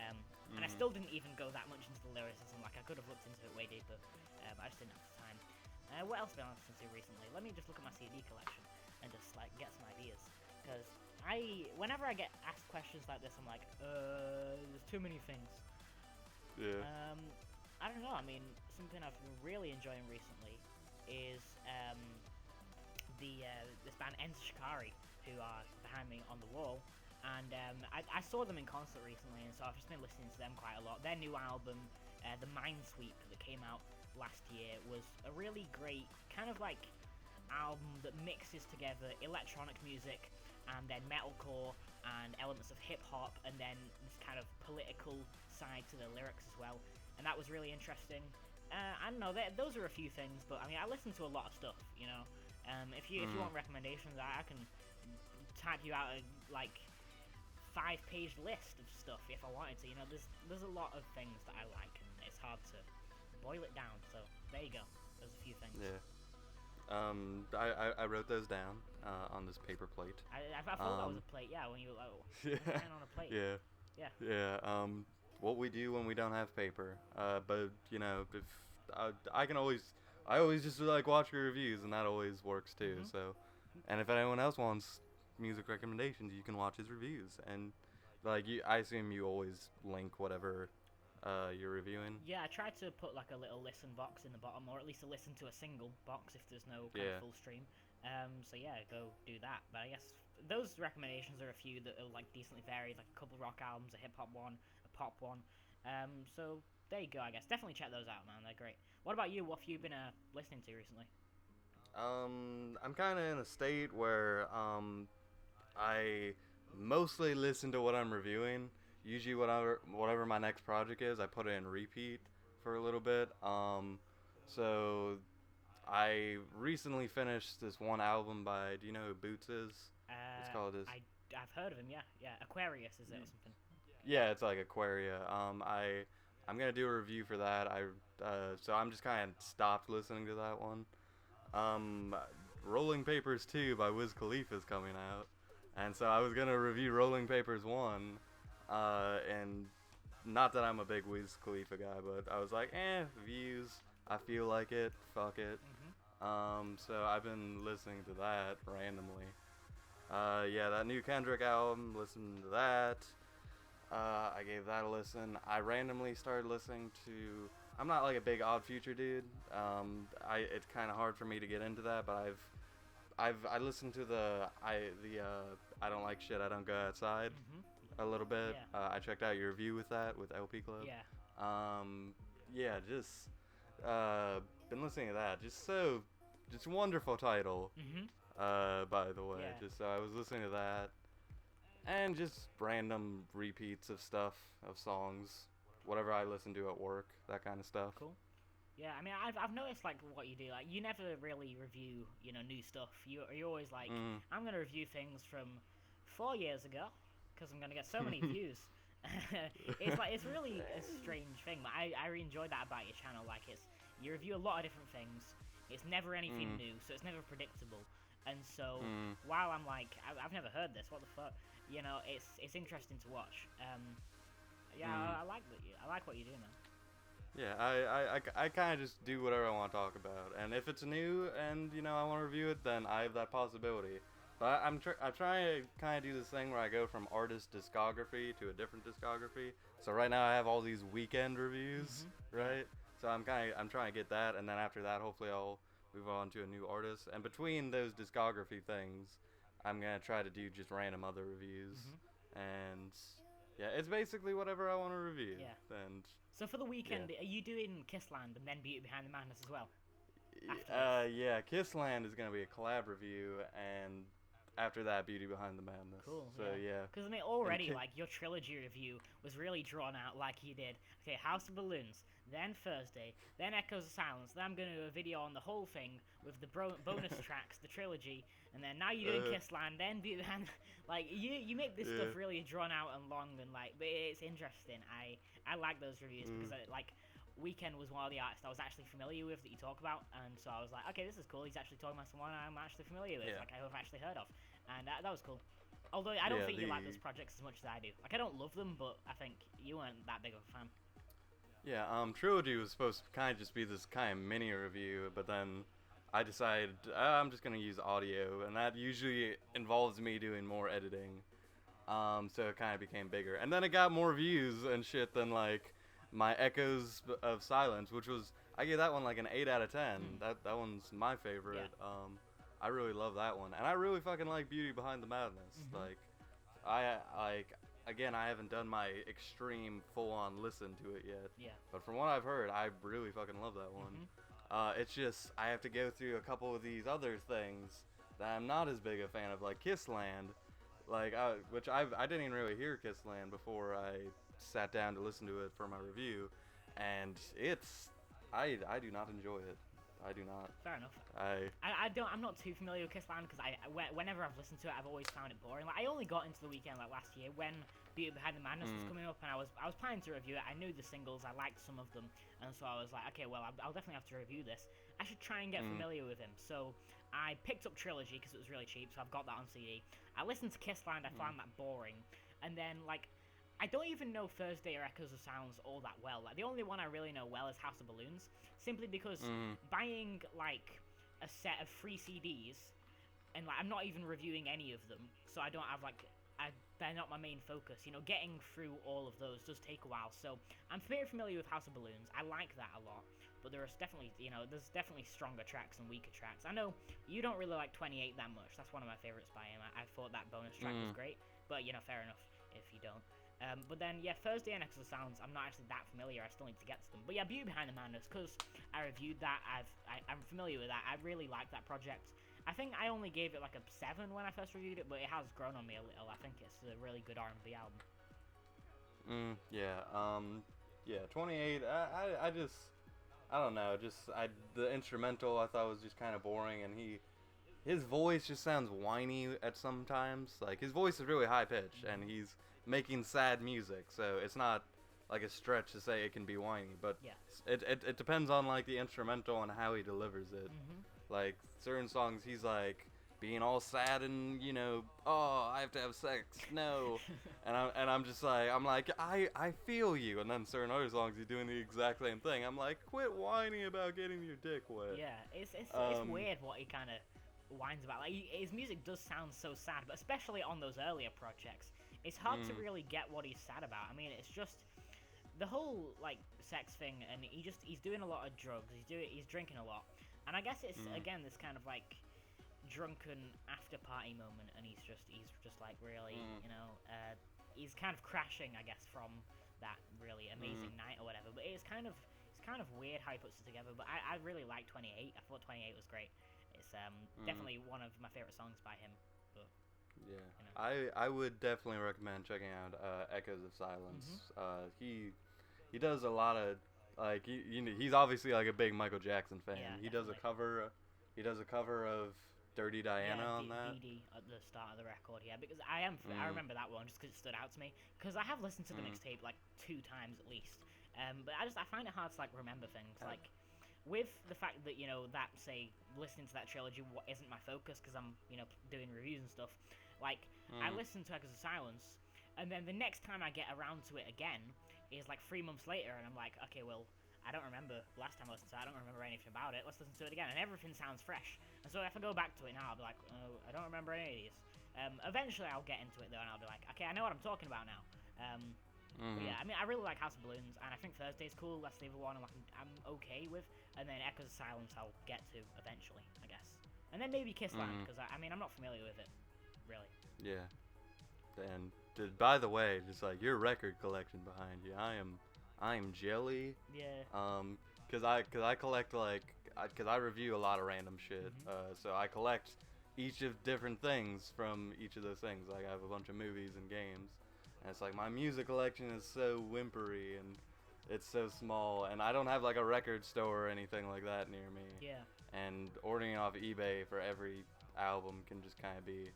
and I still didn't even go that much into the lyricism. Like I could have looked into it way deeper, but I just didn't have the time. What else have I listened to recently? Let me just look at my CD collection and just like get some ideas, because whenever I get asked questions like this, I'm like, there's too many things. Yeah. I don't know. I mean, something I've been really enjoying recently is this band Enter Shikari, who are behind me on the wall, and I saw them in concert recently, and so I've just been listening to them quite a lot. Their new album, The Minesweep, that came out last year, was a really great kind of like album that mixes together electronic music and then metalcore and elements of hip hop, and then this kind of political side to the lyrics as well. And that was really interesting. I don't know, those are a few things, but I mean, I listen to a lot of stuff, you know. If you want recommendations, I can type you out a like 5-page list of stuff if I wanted to. You know, there's a lot of things that I like, and it's hard to boil it down. So there you go. There's a few things. Yeah. I wrote those down on this paper plate. I thought that was a plate. Yeah, when you were like, on a plate. Yeah. Yeah. Yeah. What we do when we don't have paper. But you know, if I always just like watch your reviews, and that always works too. So, and if anyone else wants music recommendations, you can watch his reviews, and like I assume you always link whatever you're reviewing. Yeah, I tried to put like a little listen box in the bottom, or at least a listen to a single box if there's no kind of full stream. So yeah, go do that. But I guess those recommendations are a few that are like decently varied, like a couple rock albums, a hip hop one, a pop one. So there you go. I guess definitely check those out, man. They're great. What about you? What have you been listening to recently? I'm kind of in a state where I mostly listen to what I'm reviewing. Usually whatever my next project is, I put it in repeat for a little bit. So I recently finished this one album by, do you know who Boots is? It's called this. I've heard of him, yeah. Aquarius, is it, or something? Yeah, it's like Aquaria. I'm gonna do a review for that. So I'm just kind of stopped listening to that one. Rolling Papers 2 by Wiz Khalifa is coming out, and so I was gonna review Rolling Papers 1. And not that I'm a big Wiz Khalifa guy, but I was like, views. I feel like it. Fuck it. So I've been listening to that randomly. Yeah, that new Kendrick album, listened to that. I gave that a listen. I randomly started listening to. I'm not like a big Odd Future dude. It's kind of hard for me to get into that, but I listened to I Don't Like Shit, I Don't Go Outside a little bit. Yeah. I checked out your review with that with LP Club. Yeah. Yeah, just been listening to that. Just wonderful title. By the way, Yeah. just I was listening to that, and just random repeats of stuff of songs, whatever I listen to at work, that kind of stuff. Cool. Yeah, I mean, I've noticed like what you do. Like, you never really review, new stuff. You're always like, I'm gonna review things from 4 years ago, because I'm gonna get so many views. It's really a strange thing. But I really enjoy that about your channel. Like, you review a lot of different things. It's never anything new, so it's never predictable. And so while I'm like, I've never heard this. What the fuck? It's interesting to watch. I like what you do, man. Yeah, I kind of just do whatever I want to talk about, and if it's new and I want to review it, then I have that possibility. But I'm trying to kind of do this thing where I go from artist discography to a different discography. So right now I have all these weekend reviews, right? So I'm trying to get that, and then after that, hopefully I'll move on to a new artist. And between those discography things, I'm gonna try to do just random other reviews, and yeah, it's basically whatever I want to review. Yeah. And so for the weekend, are you doing Kissland and then Beauty Behind the Madness as well? Yeah, Kissland is gonna be a collab review, and after that, Beauty Behind the Madness. Cool. So yeah. Because I mean, already like your trilogy review was really drawn out, like you did. Okay, House of Balloons, then Thursday, then Echoes of Silence. Then I'm gonna do a video on the whole thing with the bonus tracks, the trilogy, and then now you're doing Kissland, then Beauty Behind. Like you make this stuff really drawn out and long, and like, but it's interesting. I like those reviews because Weekend was one of the artists I was actually familiar with that you talk about, and so I was like, okay, this is cool. He's actually talking about someone I'm actually familiar with, like I've actually heard of, and that was cool. Although I don't think you like those projects as much as I do. Like, I don't love them, but I think you weren't that big of a fan. Yeah, Trilogy was supposed to kind of just be this kind of mini review, but then I decided I'm just gonna use audio, and that usually involves me doing more editing. So it kind of became bigger, and then it got more views and shit than like my Echoes of Silence, which was, I gave that one like an 8 out of 10. That one's my favorite. Yeah. I really love that one, and I really fucking like Beauty Behind the Madness. Like, again, I haven't done my extreme full-on listen to it yet. Yeah. But from what I've heard, I really fucking love that one. It's just I have to go through a couple of these other things that I'm not as big a fan of, like Kissland, which I didn't even really hear Kissland before I sat down to listen to it for my review, and I do not enjoy it. I do not. Fair enough. I'm not too familiar with Kissland because whenever I've listened to it, I've always found it boring. Like, I only got into the Weekend like last year when Beauty Behind the Madness was coming up, and I was planning to review it. I knew the singles, I liked some of them, and so I was like, okay, well, I'll definitely have to review this. I should try and get familiar with him. So I picked up Trilogy because it was really cheap, so I've got that on CD. I listened to Kissland, I found that boring, and then like, I don't even know Thursday or Echoes of Sounds all that well. Like, the only one I really know well is House of Balloons, simply because buying like a set of 3 CDs, and like I'm not even reviewing any of them, so I don't have they're not my main focus. Getting through all of those does take a while. So I'm very familiar with House of Balloons. I like that a lot, but there's definitely stronger tracks and weaker tracks. I know you don't really like 28 that much. That's one of my favorites by him. I thought that bonus track was great, but fair enough if you don't. But then, Thursday and Echoes of Sounds, I'm not actually that familiar. I still need to get to them. But yeah, Beauty Behind the Madness, because I reviewed that, I'm familiar with that. I really like that project. I think I only gave it like a 7 when I first reviewed it, but it has grown on me a little. I think it's a really good R&B album. 28. I don't know. The instrumental I thought was just kind of boring, and his voice just sounds whiny at some times. Like, his voice is really high pitched, and he's making sad music, so it's not like a stretch to say it can be whiny, but it depends on like the instrumental and how he delivers it. Like, certain songs he's like being all sad and oh, I have to have sex, no. and I'm just like, I feel you. And then certain other songs he's doing the exact same thing. I'm like, quit whining about getting your dick wet. Yeah, it's weird whines about. Like, his music does sound so sad, but especially on those earlier projects, it's hard to really get what he's sad about. I mean, it's just the whole like sex thing, and he's doing a lot of drugs. He's drinking a lot, and I guess it's again this kind of like drunken after party moment, and he's just like really he's kind of crashing, I guess, from that really amazing night or whatever. But it's kind of weird how he puts it together. But I really like 28. I thought 28 was great. It's definitely one of my favorite songs by him. But yeah, you know. I would definitely recommend checking out Echoes of Silence. He does a lot of like he's obviously like a big Michael Jackson fan. Yeah, he does a cover of Dirty Diana on that. DD at the start of the record, yeah, because I remember that one just because it stood out to me. Because I have listened to the mixtape like 2 times at least, but I find it hard to like remember things. Like with the fact that that say listening to that trilogy isn't my focus because I'm doing reviews and stuff. Like I listened to Echoes of Silence, and then the next time I get around to it again is like 3 months later, and I'm like, okay, well, I don't remember last time I listened to it. I don't remember anything about it. Let's listen to it again, and everything sounds fresh. And so if I go back to it now, I'll be like, oh, I don't remember any of these. Eventually, I'll get into it though, and I'll be like, okay, I know what I'm talking about now. But yeah, I mean, I really like House of Balloons, and I think Thursday's cool. That's the other one I'm okay with. And then Echoes of Silence, I'll get to eventually, I guess. And then maybe Kissland, because I mean, I'm not familiar with it, really. Yeah. And by the way, just like your record collection behind you, I am jelly. Yeah. Cause I collect cause I review a lot of random shit. So I collect each of different things from each of those things. Like I have a bunch of movies and games, and it's like my music collection is so whimpery and it's so small, and I don't have like a record store or anything like that near me. Yeah. And ordering off eBay for every album can just kind of be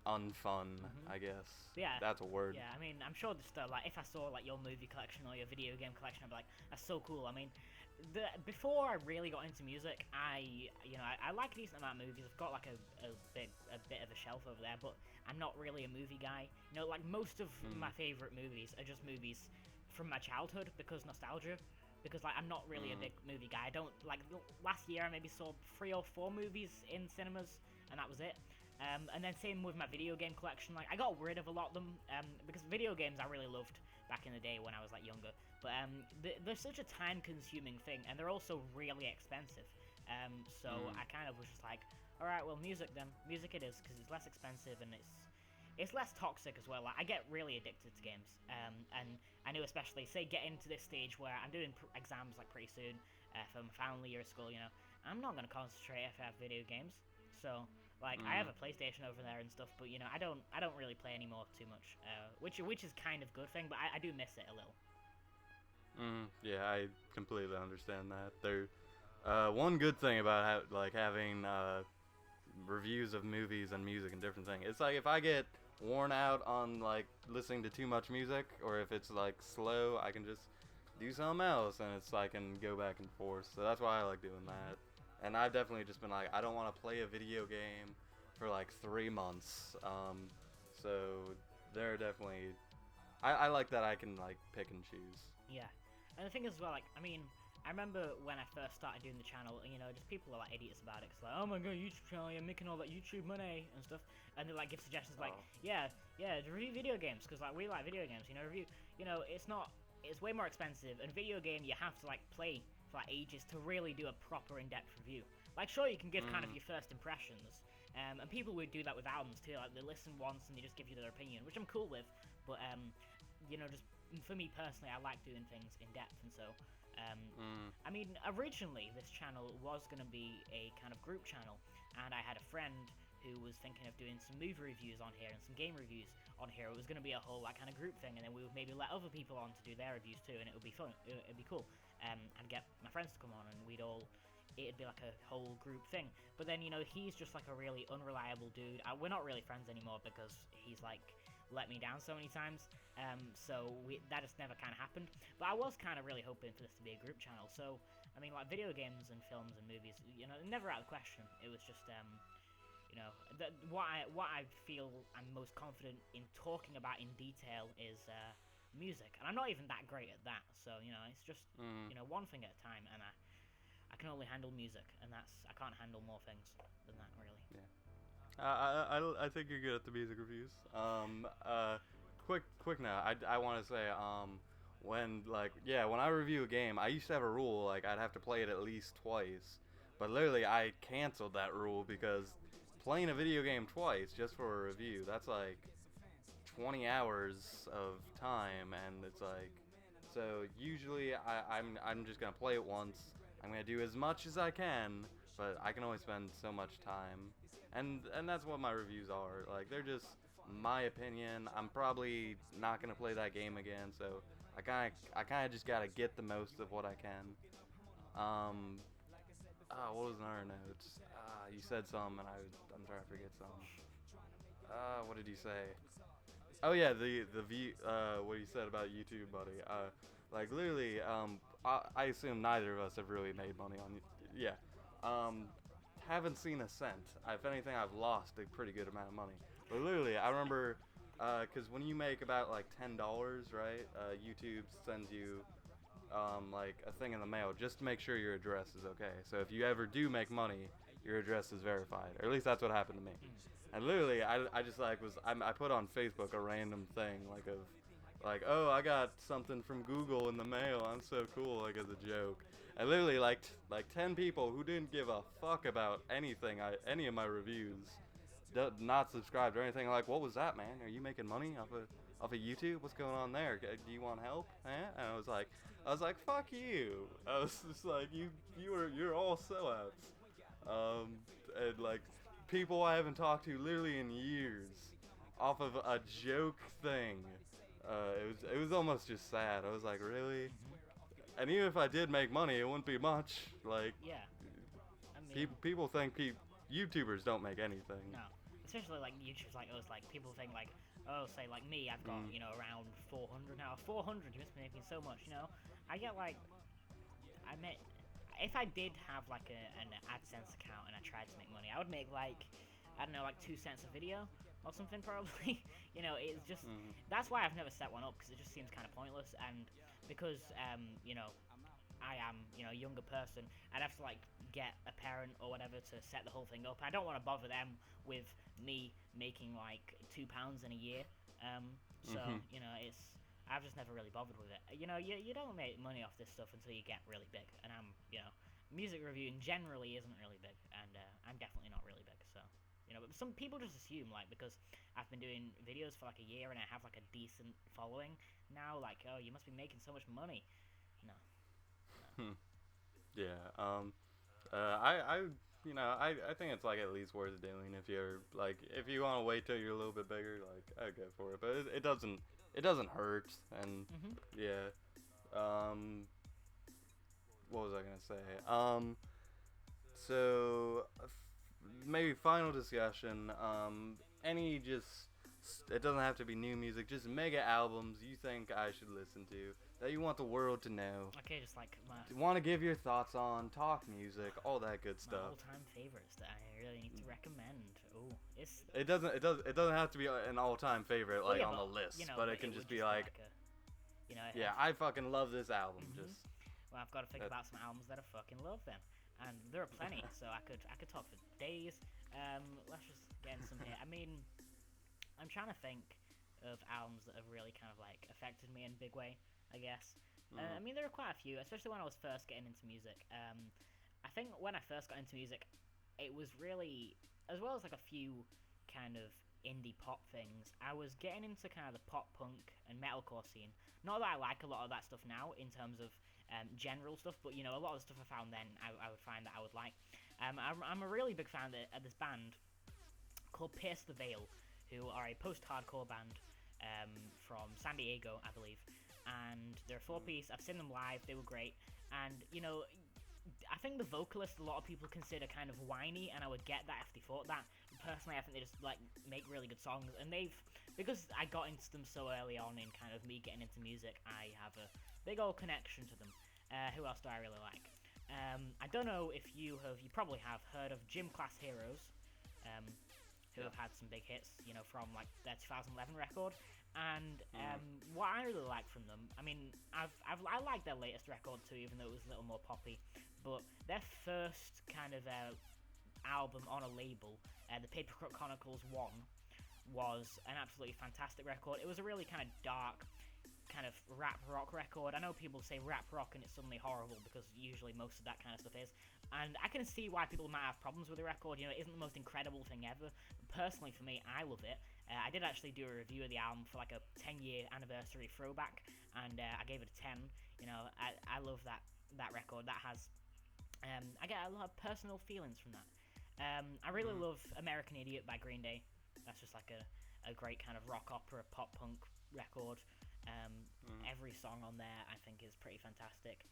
unfun, I guess. Yeah. That's a word. Yeah, I mean, I'm sure just like if I saw like your movie collection or your video game collection, I'd be like, that's so cool. I mean, before I really got into music, I like a decent amount of movies. I've got like a bit of a shelf over there, but I'm not really a movie guy. Like most of my favorite movies are just movies from my childhood because nostalgia. Because like I'm not really a big movie guy. I don't like last year I maybe saw 3 or 4 movies in cinemas, and that was it. And then same with my video game collection. Like I got rid of a lot of them because video games I really loved back in the day when I was like younger. But they're such a time-consuming thing, and they're also really expensive. So I kind of was just like, all right, well, music then. Music it is because it's less expensive and it's less toxic as well. Like, I get really addicted to games, and I knew especially say getting to this stage where I'm doing exams like pretty soon for my final year of school. I'm not gonna concentrate if I have video games. So. Like I have a PlayStation over there and stuff, but I don't really play anymore too much, which is kind of good thing, but I do miss it a little. Yeah, I completely understand that. One good thing about having reviews of movies and music and different things, it's like if I get worn out on like listening to too much music, or if it's like slow, I can just do something else, and it's I can go back and forth. So that's why I like doing that. And I've definitely just been like, I don't want to play a video game for like 3 months. So they're definitely, I like that I can like pick and choose. Yeah, and the thing is as well, like, I mean, I remember when I first started doing the channel, just people are like idiots about it. It's like, oh my god, YouTube channel, you're making all that YouTube money and stuff. And they like give suggestions like, yeah, review video games, because like we like video games, review, it's way more expensive. And video game, you have to like play for like ages to really do a proper in-depth review. Like sure you can give kind of your first impressions, and people would do that with albums too. Like they listen once and they just give you their opinion, which I'm cool with. But just for me personally, I like doing things in depth, and so I mean originally this channel was going to be a kind of group channel, and I had a friend who was thinking of doing some movie reviews on here and some game reviews on here. It was going to be a whole like kind of group thing, and then we would maybe let other people on to do their reviews too, and it would be fun. It'd be cool. I'd get my friends to come on, and it'd be like a whole group thing. But then, he's just like a really unreliable dude. We're not really friends anymore because he's like let me down so many times. So that just never kind of happened. But I was kind of really hoping for this to be a group channel. So, I mean, like video games and films and movies, never out of the question. It was just, what I feel I'm most confident in talking about in detail is music, and I'm not even that great at that. So it's just one thing at a time, and I can only handle music, and I can't handle more things than that, really. Yeah. I think you're good at the music reviews. Quick now. I want to say when I review a game, I used to have a rule like I'd have to play it at least twice, but literally I canceled that rule because playing a video game twice just for a review, that's like 20 hours of time, and it's like, so usually I'm just gonna play it once. I'm gonna do as much as I can, but I can only spend so much time, and that's what my reviews are. Like, they're just my opinion. I'm probably not gonna play that game again, so I kind of just gotta get the most of what I can. What was another notes? You said some, and I'm trying to forget some. What did you say? Oh yeah, the view. What you said about YouTube, buddy. Like literally, I assume neither of us have really made money on. Yeah. Haven't seen a cent. If anything, I've lost a pretty good amount of money. But literally, I remember, because when you make about like $10, right? YouTube sends you like a thing in the mail just to make sure your address is okay. So if you ever do make money, your address is verified, or at least that's what happened to me. And literally, I just like I put on Facebook a random thing like, oh, I got something from Google in the mail. I'm so cool, like, as a joke. And literally like 10 people who didn't give a fuck about anything, any of my reviews, not subscribed or anything. Like, what was that, man? Are you making money off of YouTube? What's going on there? Do you want help? And I was like, fuck you. I was just like, you're all sellouts. And like, people I haven't talked to literally in years off of a joke thing. It was almost just sad. I was like, really? And even if I did make money, it wouldn't be much. Like, Yeah. I mean, people think YouTubers don't make anything. No. Especially like YouTubers like us, like people think like, oh, say like me, I've got, around 400 now. 400, you must be making so much, I get like, if I did have like an AdSense account and I tried to make money, I would make like, I don't know, like 2 cents a video or something probably. It's just, that's why I've never set one up, because it just seems kind of pointless, and because, I am, a younger person, I'd have to like get a parent or whatever to set the whole thing up. I don't want to bother them with me making like £2 in a year. So I've just never really bothered with it. You don't make money off this stuff until you get really big, and music reviewing generally isn't really big, and I'm definitely not really big. So but some people just assume, like, because I've been doing videos for like a year and I have like a decent following now, like, oh, you must be making so much money. No. Yeah. I think it's like at least worth doing if you want to wait till you're a little bit bigger, like, I'd go for it. But it doesn't hurt, and yeah. What was I gonna say? So maybe final discussion. It doesn't have to be new music, just mega albums you think I should listen to, that you want the world to know. Okay, just like want to give your thoughts on, talk music, all that good stuff. My all-time favorites that I really need to recommend. Oh, it doesn't have to be an all-time favorite like on the list, but it can just be like, I fucking love this album. Just well, I've got to think about some albums that I fucking love then, and there are plenty. So I could talk for days. Let's just get in some here. I mean, I'm trying to think of albums that have really kind of like affected me in a big way, I guess. I mean, there are quite a few, especially when I was first getting into music. I think when I first got into music, it was really, as well as like a few kind of indie pop things, I was getting into kind of the pop punk and metalcore scene. Not that I like a lot of that stuff now in terms of general stuff, but a lot of the stuff I found then I would find that I would like. I'm a really big fan of this band called Pierce the Veil, who are a post-hardcore band from San Diego, I believe. And they're a 4-piece. I've seen them live. They were great. And, I think the vocalist, a lot of people consider kind of whiny, and I would get that if they thought that. Personally, I think they just, like, make really good songs. And because I got into them so early on in kind of me getting into music, I have a big old connection to them. Who else do I really like? I don't know if you probably have heard of Gym Class Heroes. Who have had some big hits, from like their 2011 record. And what I really like from them, I mean, I like their latest record too, even though it was a little more poppy. But their first kind of album on a label, the Papercut Chronicles 1, was an absolutely fantastic record. It was a really kind of dark, kind of rap rock record. I know people say rap rock and it's suddenly horrible because usually most of that kind of stuff is. And I can see why people might have problems with the record. You know, it isn't the most incredible thing ever. Personally, for me, I love it. I did actually do a review of the album for like a 10-year anniversary throwback, and I gave it a 10. You know, I love that record. That has, I get a lot of personal feelings from that. I really love American Idiot by Green Day. That's just like a great kind of rock opera, pop punk record. Every song on there I think is pretty fantastic.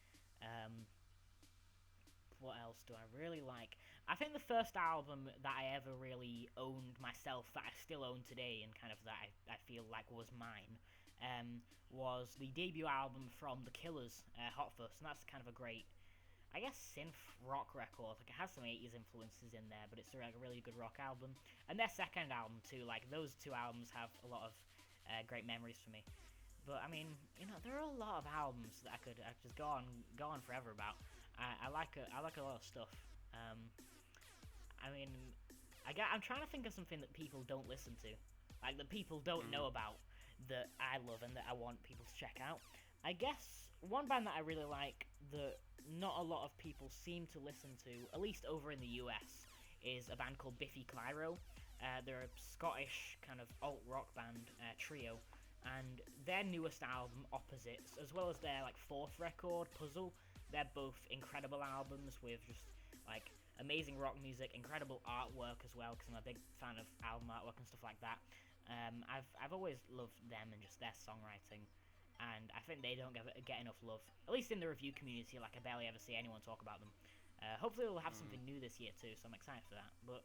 What else do I really like? I think the first album that I ever really owned myself, that I still own today, and kind of that I feel like was mine, was the debut album from The Killers, Hot Fuss, and that's kind of a great, I guess, synth rock record. Like, it has some 80s influences in there, but it's like a really good rock album. And their second album too, like, those two albums have a lot of great memories for me. But I mean, you know, there are a lot of albums that I could just go on forever about. I like a lot of stuff. I mean, I'm trying to think of something that people don't listen to, like that people don't know about, that I love and that I want people to check out. I guess one band that I really like that not a lot of people seem to listen to, at least over in the US, is a band called Biffy Clyro. They're a Scottish kind of alt rock band trio, and their newest album, Opposites, as well as their like fourth record, Puzzle, they're both incredible albums with just like amazing rock music, incredible artwork as well, because I'm a big fan of album artwork and stuff like that. I've always loved them and just their songwriting, and I think they don't get enough love, at least in the review community. Like, I barely ever see anyone talk about them. Hopefully we'll have something new this year too, so I'm excited for that. But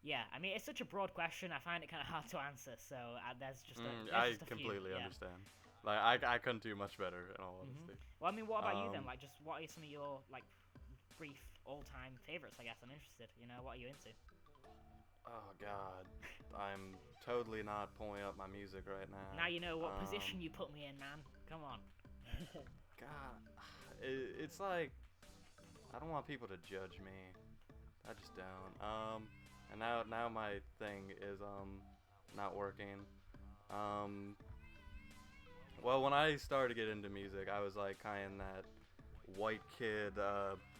yeah, I mean, it's such a broad question, I find it kind of hard to answer, so there's just a I just a completely few, understand. Like, I couldn't do much better, in all honesty. Well, I mean, what about you then? Like, just what are some of your like brief all-time favorites? I guess I'm interested. You know, what are you into? Oh God, I'm totally not pulling up my music right now. Now you know what position you put me in, man. Come on. God, it's like, I don't want people to judge me. I just don't. And now my thing is not working. Well, when I started to get into music, I was like kind of that white kid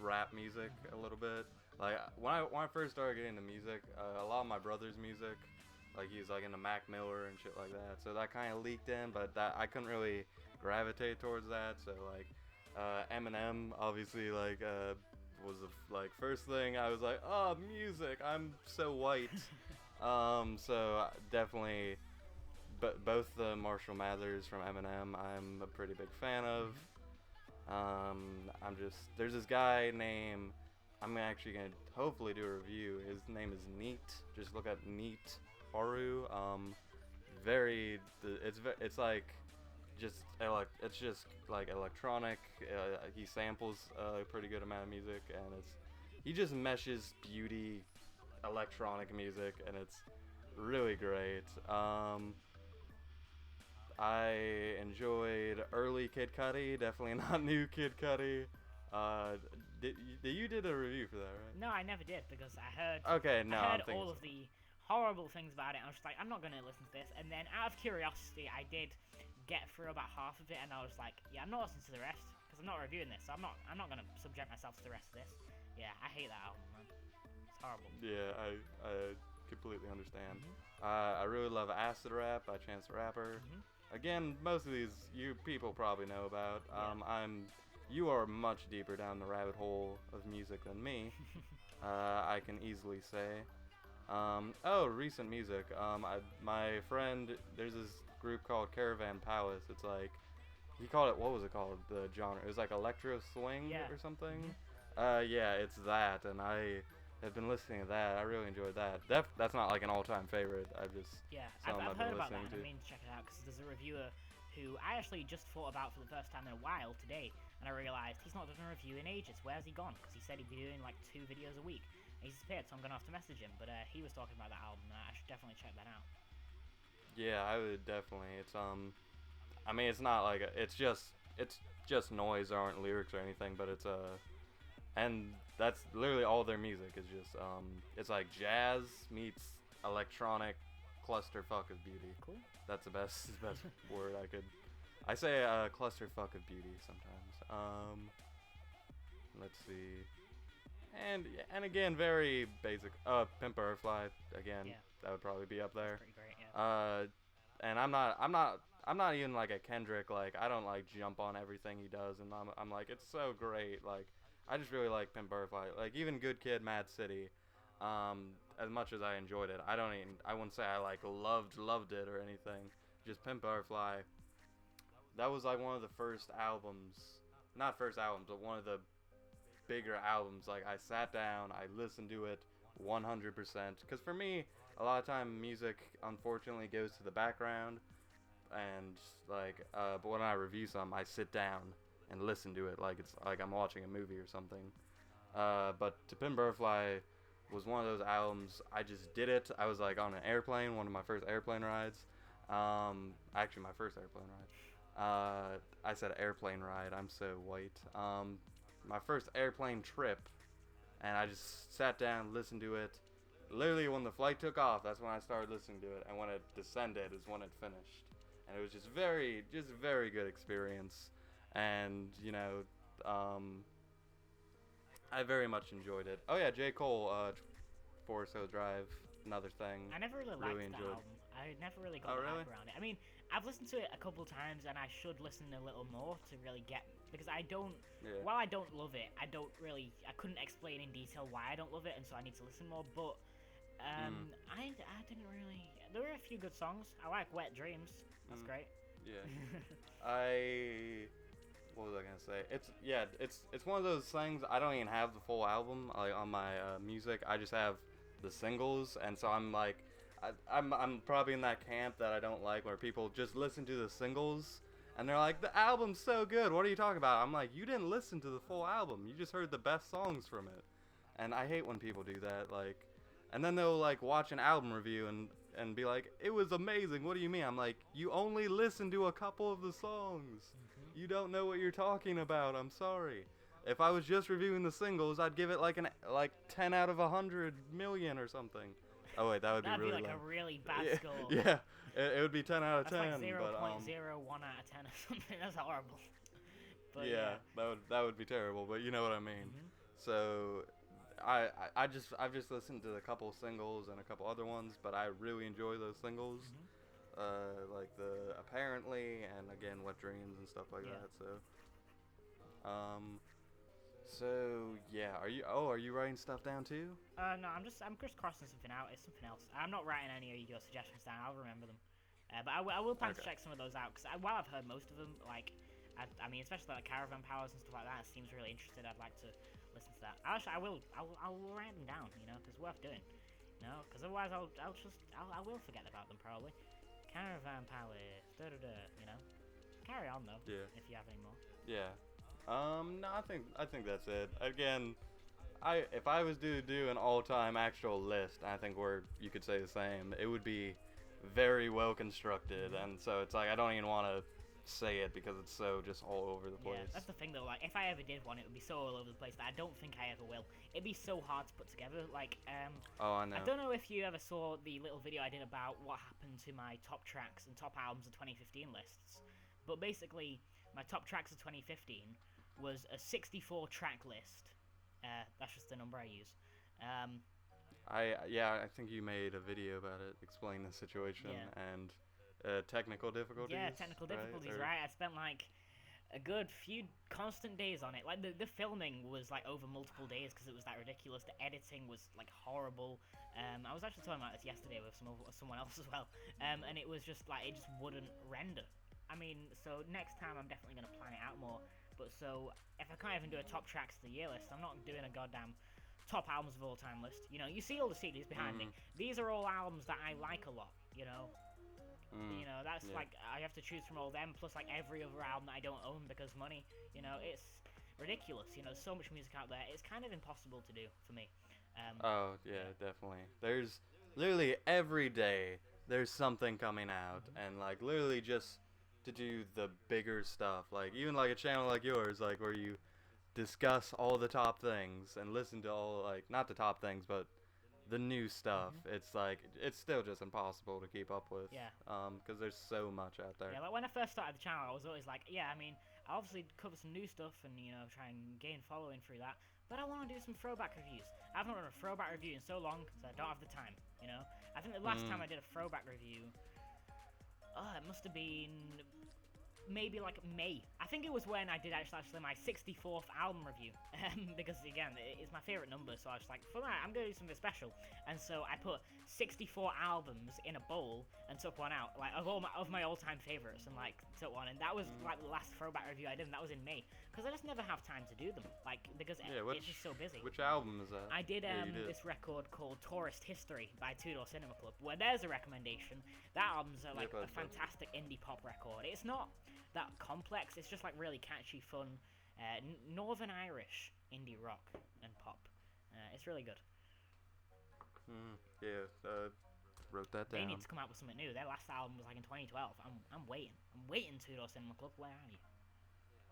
rap music a little bit. Like, when I first started getting into music, a lot of my brother's music, like, he's like into Mac Miller and shit like that, so that kind of leaked in, but that I couldn't really gravitate towards that. So like Eminem obviously like was the like first thing I was like, oh, music, I'm so white. So definitely both the Marshall Mathers from Eminem I'm a pretty big fan of. There's this guy named, I'm actually gonna hopefully do a review. His name is Neat. Just look at Neat Haru. It's like it's just like electronic. He samples a pretty good amount of music, and he just meshes beauty, electronic music, and it's really great. I enjoyed early Kid Cudi, definitely not new Kid Cudi. You did a review for that, right? No, I never did, because I heard all of the horrible things about it. I was just like, I'm not going to listen to this. And then out of curiosity, I did get through about half of it, and I was like, yeah, I'm not listening to the rest, because I'm not reviewing this, so I'm not going to subject myself to the rest of this. Yeah, I hate that album, man. It's horrible. Yeah, I completely understand. I really love Acid Rap by Chance the Rapper. Again, most of these you people probably know about. You are much deeper down the rabbit hole of music than me. I can easily say. Recent music. My friend, there's this group called Caravan Palace. It's like, he called it, what was it called? The genre. It was like electro swing or something. Yeah, it's that, and I have been listening to that. I really enjoyed that. That's not like an all-time favorite. I've heard about that, and I mean to check it out, because there's a reviewer who I actually just thought about for the first time in a while today, and I realized he's not done a review in ages. Where's he gone? Because he said he'd be doing like 2 videos a week. And he's disappeared, so I'm gonna have to message him. But he was talking about that album, and I should definitely check that out. Yeah, I would definitely. It's I mean, it's not like it's just noise. There aren't lyrics or anything, but and that's literally all their music is just it's like jazz meets electronic clusterfuck of beauty. Cool. That's the best word I could. I say clusterfuck of beauty sometimes. Let's see. And again, very basic. Pimp a Butterfly again. Yeah. That would probably be up there. Pretty great. Yeah. And I'm not even like a Kendrick. Like I don't like jump on everything he does, and I'm like it's so great. Like I just really like Pimp a Butterfly. Like even Good Kid, Mad City. As much as I enjoyed it, I wouldn't say I like loved it or anything. Just Pimp a Butterfly. That was like one of the first albums, not first albums, but one of the bigger albums. Like I sat down, I listened to it 100%. Because for me, a lot of time music unfortunately goes to the background, and like, but when I review something, I sit down and listen to it like it's like I'm watching a movie or something. But To Pimp a Butterfly was one of those albums. I just did it. I was like on an airplane, one of my first airplane rides. Actually, my first airplane ride. I said airplane ride. I'm so white. My first airplane trip, and I just sat down, listened to it. Literally, when the flight took off, that's when I started listening to it, and when it descended is when it finished. And it was just very good experience, and I very much enjoyed it. Oh yeah, J. Cole, Forest Hill Drive, another thing. I never really liked that album. I never really got the hype around it. I mean, I've listened to it a couple times, and I should listen a little more to really get, because I don't. Yeah. While I don't love it, I couldn't explain in detail why I don't love it, and so I need to listen more. But I didn't really. There were a few good songs. I like Wet Dreams. That's great. Yeah. What was I gonna say? It's one of those things. I don't even have the full album like on my music. I just have the singles, and so I'm like, I'm probably in that camp that I don't like, where people just listen to the singles and they're like, the album's so good. What are you talking about? I'm like, you didn't listen to the full album. You just heard the best songs from it, and I hate when people do that. Like, and then they'll like watch an album review and be like, it was amazing. What do you mean? I'm like, you only listened to a couple of the songs. You don't know what you're talking about. I'm sorry. If I was just reviewing the singles, I'd give it like 10 out of 100 million or something. Oh wait, that would be really like low. a really bad score. Yeah, it would be 10 out of 10. That's like 0.01 but, out of 10 or something. That's horrible. But yeah, that would be terrible. But you know what I mean. So I've just listened to a couple singles and a couple other ones, but I really enjoy those singles. Like the Apparently and again Wet Dreams and stuff like that. So yeah, are you writing stuff down too? No, I'm just crossing something out. It's something else. I'm not writing any of your suggestions down. I'll remember them. But I will plan to check some of those out, because while I've heard most of them, like I mean, especially like Caravan Powers and stuff like that, it seems really interesting. I'd like to listen to that. Actually, I will write them down, because it's worth doing. Because otherwise I will forget about them probably. Caravan Powers, Carry on though. Yeah. If you have any more. Yeah. No, I think that's it. Again, if I was to do an all-time actual list, I think you could say the same. It would be very well constructed, and so it's like I don't even want to say it because it's so just all over the place. Yeah, that's the thing though. Like, if I ever did one, it would be so all over the place that I don't think I ever will. It'd be so hard to put together. Like, oh, I know. I don't know if you ever saw the little video I did about what happened to my top tracks and top albums of 2015 lists. But basically, my top tracks of 2015 was a 64 track list. That's just the number I use. I think you made a video about it, explaining the situation and technical difficulties. Yeah, technical difficulties, right? I spent like a good few constant days on it. Like the filming was like over multiple days because it was that ridiculous. The editing was like horrible. I was actually talking about this yesterday with someone else as well. And it was just like it just wouldn't render. I mean, so next time I'm definitely gonna plan it out more. But so if I can't even do a top tracks of the year list, I'm not doing a goddamn top albums of all time list. You see all the CDs behind me. These are all albums that I like a lot. That's like I have to choose from all them plus like every other album that I don't own because money. It's ridiculous. So much music out there. It's kind of impossible to do for me. Oh yeah, definitely. There's literally every day there's something coming out, and like literally just to do the bigger stuff, like even like a channel like yours, like where you discuss all the top things and listen to all, like, not the top things but the new stuff. It's like it's still just impossible to keep up with. Yeah. Because there's so much out there. Yeah, like when I first started the channel, I was always like, yeah, I mean, I obviously cover some new stuff and, you know, try and gain following through that, but I want to do some throwback reviews. I haven't done a throwback review in so long because I don't have the time, you know? I think the last time I did a throwback review, it must have been maybe like May. I think it was when I did actually my 64th album review, because again, it's my favorite number, so I was like, for that, I'm going to do something special. And so I put 64 albums in a bowl and took one out, like of my all-time favorites, and like took one, and that was like the last throwback review I did, and that was in May, because I just never have time to do them, like, because it's just so busy. Which album is that? I did this record called Tourist History by Two Door Cinema Club, where there's a recommendation. That album's like a fantastic indie pop record. It's not that complex, it's just like really catchy, fun, Northern Irish indie rock and pop. It's really good. Wrote that down. They need to come out with something new. Their last album was like in 2012. I'm waiting, Two Door Cinema Club. Where are you?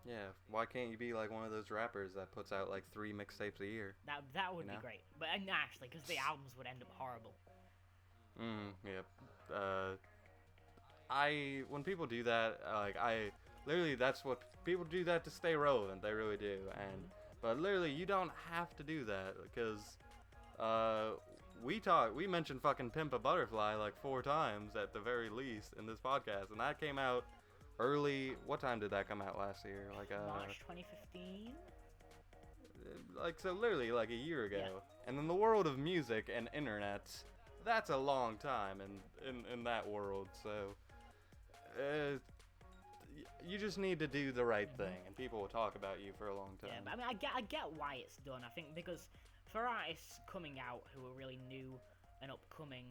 Yeah, why can't you be like one of those rappers that puts out like 3 mixtapes a year? That would be great. But actually, because the albums would end up horrible. Yep. When people do that, literally that's what people do, that to stay relevant. They really do. But literally, you don't have to do that, because we mentioned fucking Pimp a Butterfly like 4 times at the very least in this podcast, and that came out early. What time did that come out last year? Like March 2015. Like, so literally like a year ago. Yeah. And in the world of music and internet, that's a long time in that world. So you just need to do the right thing, and people will talk about you for a long time. Yeah, but I mean, I get why it's done. I think because for artists coming out who are really new and upcoming,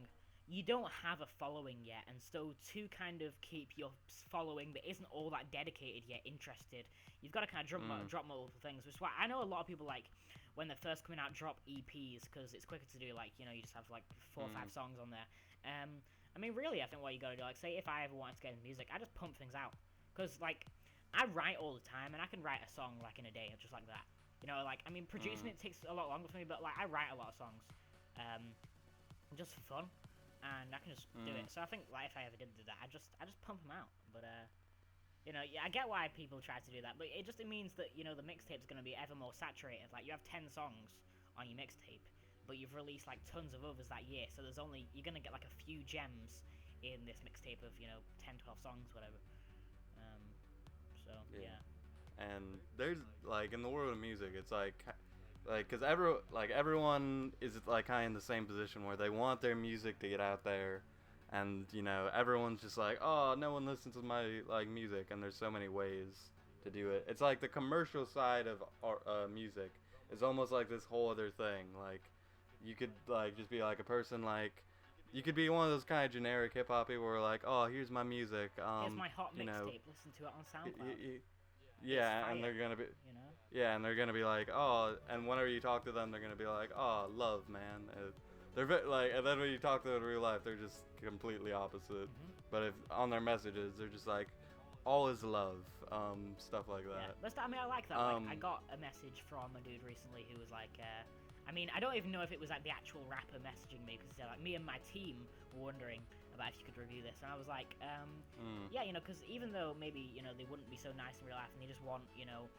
you don't have a following yet, and so to kind of keep your following that isn't all that dedicated yet interested, you've got to kind of drop multiple things, which is why I know a lot of people, like, when they're first coming out, drop EPs, because it's quicker to do, like, you know, you just have, like, 4 or 5 songs on there. I mean, really, I think what you got to do, like, say if I ever wanted to get into music, I just pump things out, because, like, I write all the time, and I can write a song, like, in a day, just like that. You know, like, I mean, producing it takes a lot longer for me, but, like, I write a lot of songs, just for fun. And I can just do it. So I think, like, if I ever did do that, I just pump them out. But you know, yeah, I get why people try to do that, but it means that, you know, the mixtape's going to be ever more saturated. Like, you have 10 songs on your mixtape, but you've released like tons of others that year, so you're going to get like a few gems in this mixtape of, you know, 10, 12 songs, whatever. So yeah. And there's, like, in the world of music, it's like, because everyone is like kind of in the same position where they want their music to get out there, and, you know, everyone's just like, oh, no one listens to my, like, music, and there's so many ways to do it. It's like the commercial side of music is almost like this whole other thing. Like, you could, like, just be like a person, like, you could be one of those kind of generic hip hop people who are like, oh, here's my music. Here's my hot mixtape. Listen to it on SoundCloud. Yeah, and they're gonna be, you know? Yeah, and they're gonna be like, oh, and whenever you talk to them, they're gonna be like, oh, love, man. And then when you talk to them in real life, they're just completely opposite. But if on their messages, they're just like, all is love, stuff like that. Yeah, I mean, I like that. Like, I got a message from a dude recently who was like, I mean, I don't even know if it was like the actual rapper messaging me, because like me and my team were wondering about if you could review this, and I was like, yeah, you know, because even though maybe, you know, they wouldn't be so nice in real life, and they just want, you know,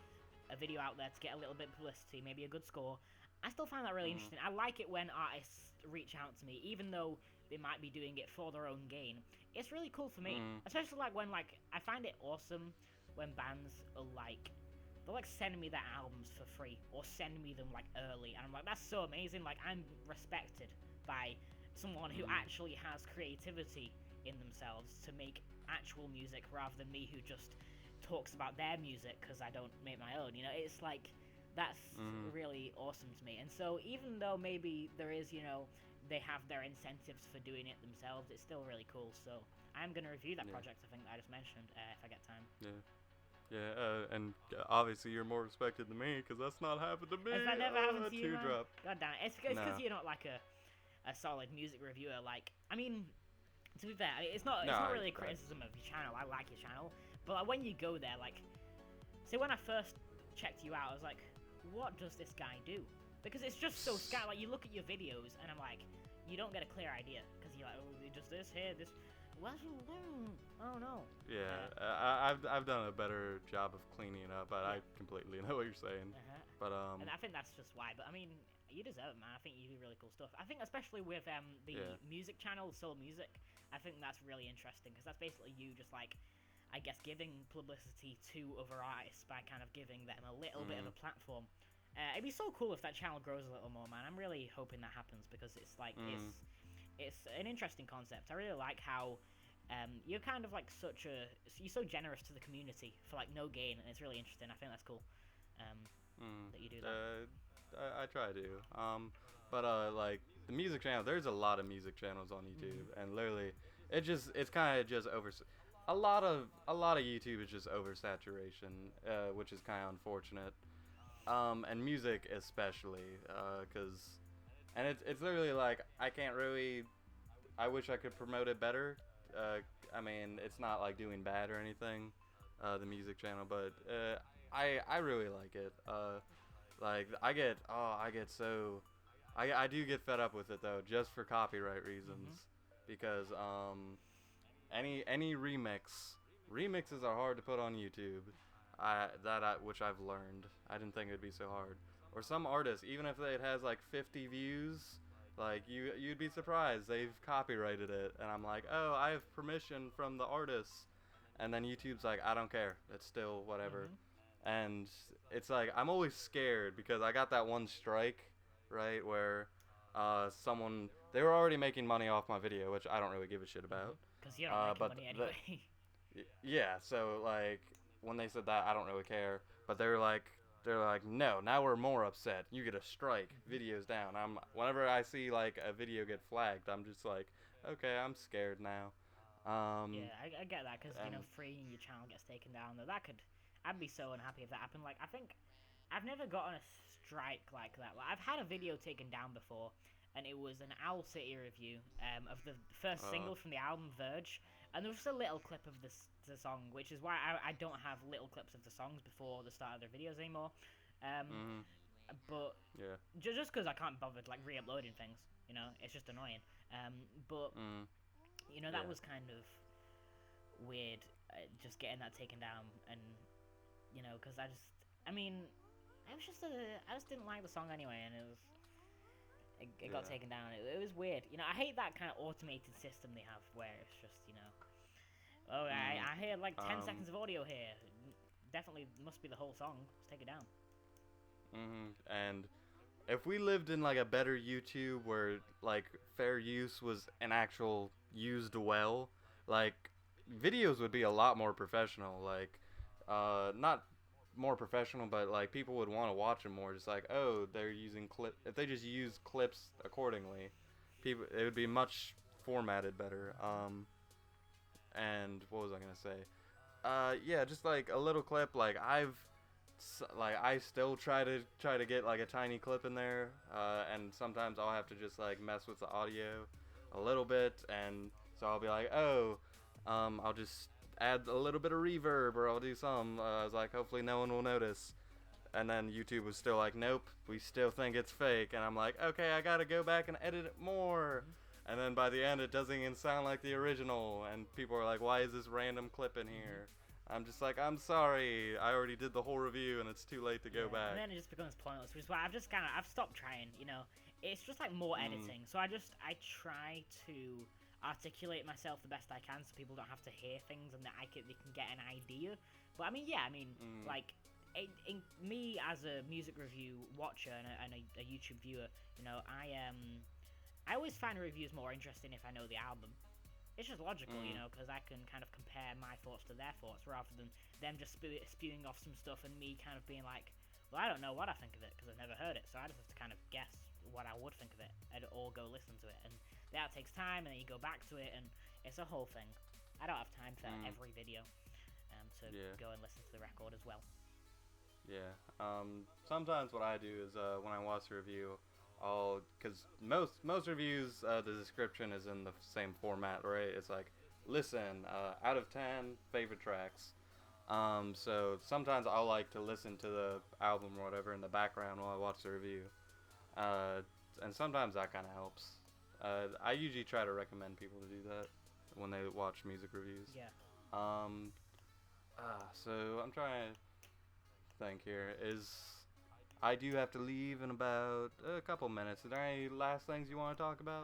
a video out there to get a little bit of publicity, maybe a good score, I still find that really interesting. I like it when artists reach out to me, even though they might be doing it for their own gain. It's really cool for me, especially like when, like, I find it awesome when bands are like, they'll like send me their albums for free, or send me them like early, and I'm like, that's so amazing. Like, I'm respected by someone who actually has creativity in themselves to make actual music, rather than me who just talks about their music because I don't make my own. You know, it's like, that's really awesome to me. And so even though maybe there is, you know, they have their incentives for doing it themselves, it's still really cool. So I'm going to review that project, I think, that I just mentioned, if I get time. Yeah, and obviously you're more respected than me, because that's not happened to me. Has that never happened to you, man? Drop. God damn it. It's because you're not like a solid music reviewer. Like, I mean, to be fair, it's not really a criticism of your channel. I like your channel, but like, when you go there, like, say when I first checked you out, I was like, what does this guy do? Because it's just so scattered. Like, you look at your videos, and I'm like, you don't get a clear idea, because you're like, oh, he does this here, this. What's he doing? I don't know. Yeah, I've done a better job of cleaning it up, but I completely know what you're saying. But and I think that's just why. But I mean, you deserve it, man. I think you do really cool stuff. I think especially with the music channel, Soul Music, I think that's really interesting, because that's basically you just like, I guess, giving publicity to other artists by kind of giving them a little bit of a platform. It'd be so cool if that channel grows a little more, man. I'm really hoping that happens, because it's like it's an interesting concept. I really like how you're kind of like you're so generous to the community for like no gain, and it's really interesting. I think that's cool that you do that. I try to. But like the music channel, there's a lot of music channels on YouTube, and literally, it's kind of just a lot of YouTube is just oversaturation, which is kind of unfortunate. And music especially, and it's literally like I wish I could promote it better. I mean, it's not like doing bad or anything, the music channel, but I really like it. Like I do get fed up with it though, just for copyright reasons, because any remixes are hard to put on YouTube. Which I've learned. I didn't think it'd be so hard. Or some artists, even if it has like 50 views, like you'd be surprised they've copyrighted it, and I'm like, oh, I have permission from the artist, and then YouTube's like, I don't care, it's still whatever. And it's like, I'm always scared, because I got that one strike, right, where they were already making money off my video, which I don't really give a shit about. Because you don't make money anyway. Yeah, so like, when they said that, I don't really care, but they're like, no, now we're more upset. You get a strike, videos down. Whenever I see like a video get flagged, I'm just like, okay, I'm scared now. Yeah, I get that, because you know, freeing your channel gets taken down. Though I'd be so unhappy if that happened. Like, I think I've never gotten a strike like that. Like, I've had a video taken down before, and it was an Owl City review of the first single from the album Verge. And there was just a little clip of the song, which is why I don't have little clips of the songs before the start of their videos anymore. But just because I can't bother like re-uploading things, you know, it's just annoying. But you know, that was kind of weird, just getting that taken down, and you know, because I just didn't like the song anyway, and it got taken down. It was weird. You know, I hate that kind of automated system they have where it's just, you know, oh, I hear like 10 seconds of audio here. Definitely must be the whole song. Let's take it down. And if we lived in like a better YouTube where like fair use was an actual used well, like videos would be a lot more professional. Like, not more professional, but like people would want to watch them more. Just like, oh, they're using if they just use clips accordingly, it would be much formatted better. And what was I gonna say? Yeah, just like a little clip. Like I still try to get like a tiny clip in there, and sometimes I'll have to just like mess with the audio a little bit, and so I'll be like, oh, I'll just add a little bit of reverb, or I'll do some. I was like, hopefully no one will notice. And then YouTube was still like, nope, we still think it's fake. And I'm like, okay, I gotta go back and edit it more. And then by the end, it doesn't even sound like the original. And people are like, why is this random clip in here? I'm just like, I'm sorry, I already did the whole review, and it's too late to go back. And then it just becomes pointless, which is why I've stopped trying, you know. It's just like more editing. So I try to articulate myself the best I can, so people don't have to hear things, and that they can get an idea. But I mean, yeah, like, me as a music review watcher and a YouTube viewer, you know, I always find reviews more interesting if I know the album. It's just logical, you know, because I can kind of compare my thoughts to their thoughts, rather than them just spewing off some stuff and me kind of being like, well, I don't know what I think of it because I've never heard it, so I just have to kind of guess what I would think of it, or go listen to it, and that takes time, and then you go back to it, and it's a whole thing. I don't have time for every video to go and listen to the record as well. Yeah. Sometimes what I do is when I watch a review, because most reviews, the description is in the same format, right? It's like, listen, out of 10 favorite tracks. So sometimes I'll like to listen to the album or whatever in the background while I watch the review. Uh, and sometimes that kind of helps. I usually try to recommend people to do that when they watch music reviews. Yeah. Um, so I'm trying to think here. I do have to leave in about a couple minutes. Are there any last things you want to talk about?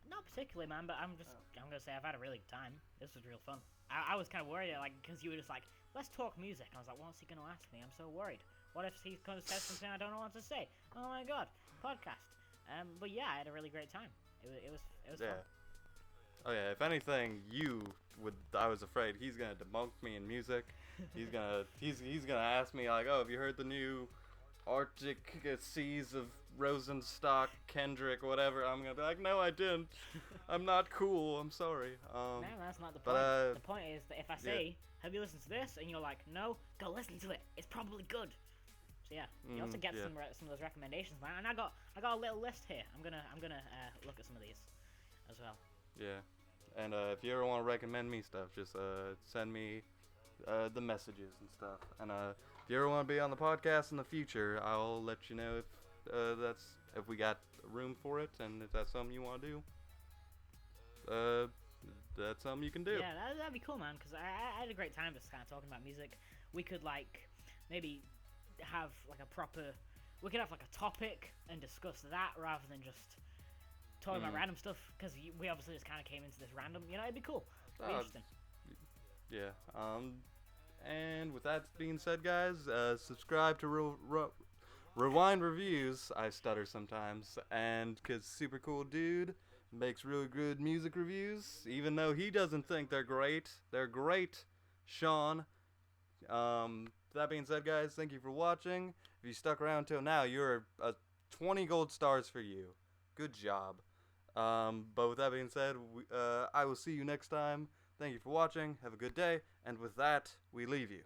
Not particularly, man. But I'm gonna say I've had a really good time. This was real fun. I was kind of worried, like, because you were just like, let's talk music. And I was like, what's he gonna ask me? I'm so worried. What if he's gonna say something I don't know what to say? Oh my god, podcast. But yeah, I had a really great time. It was Yeah. fun. Oh yeah. If anything, I was afraid he's gonna debunk me in music. He's gonna ask me like, oh, have you heard the new Arctic Seas of Rosenstock, Kendrick, whatever? I'm gonna be like, no, I didn't. I'm not cool. I'm sorry. No, that's not the point. But, the point is that if I say, have you listened to this? And you're like, no, go listen to it. It's probably good. So yeah, you also get some of those recommendations, man. And I got a little list here. I'm gonna look at some of these as well. Yeah. And if you ever want to recommend me stuff, just send me the messages and stuff. And if you ever want to be on the podcast in the future, I'll let you know if we got room for it, and if that's something you want to do. That's something you can do. Yeah, that'd be cool, man. Because I had a great time just kind of talking about music. We could like maybe have like we could have like a topic and discuss that rather than just talking about random stuff. Because we obviously just kind of came into this random. You know, it'd be cool. It'd be interesting. Yeah. And with that being said, guys, subscribe to Rewind Reviews. I stutter sometimes, and cause super cool dude makes really good music reviews, even though he doesn't think they're great. They're great, Sean. That being said, guys, thank you for watching. If you stuck around till now, you're 20 gold stars for you. Good job. But with that being said, I will see you next time. Thank you for watching. Have a good day. And with that, we leave you.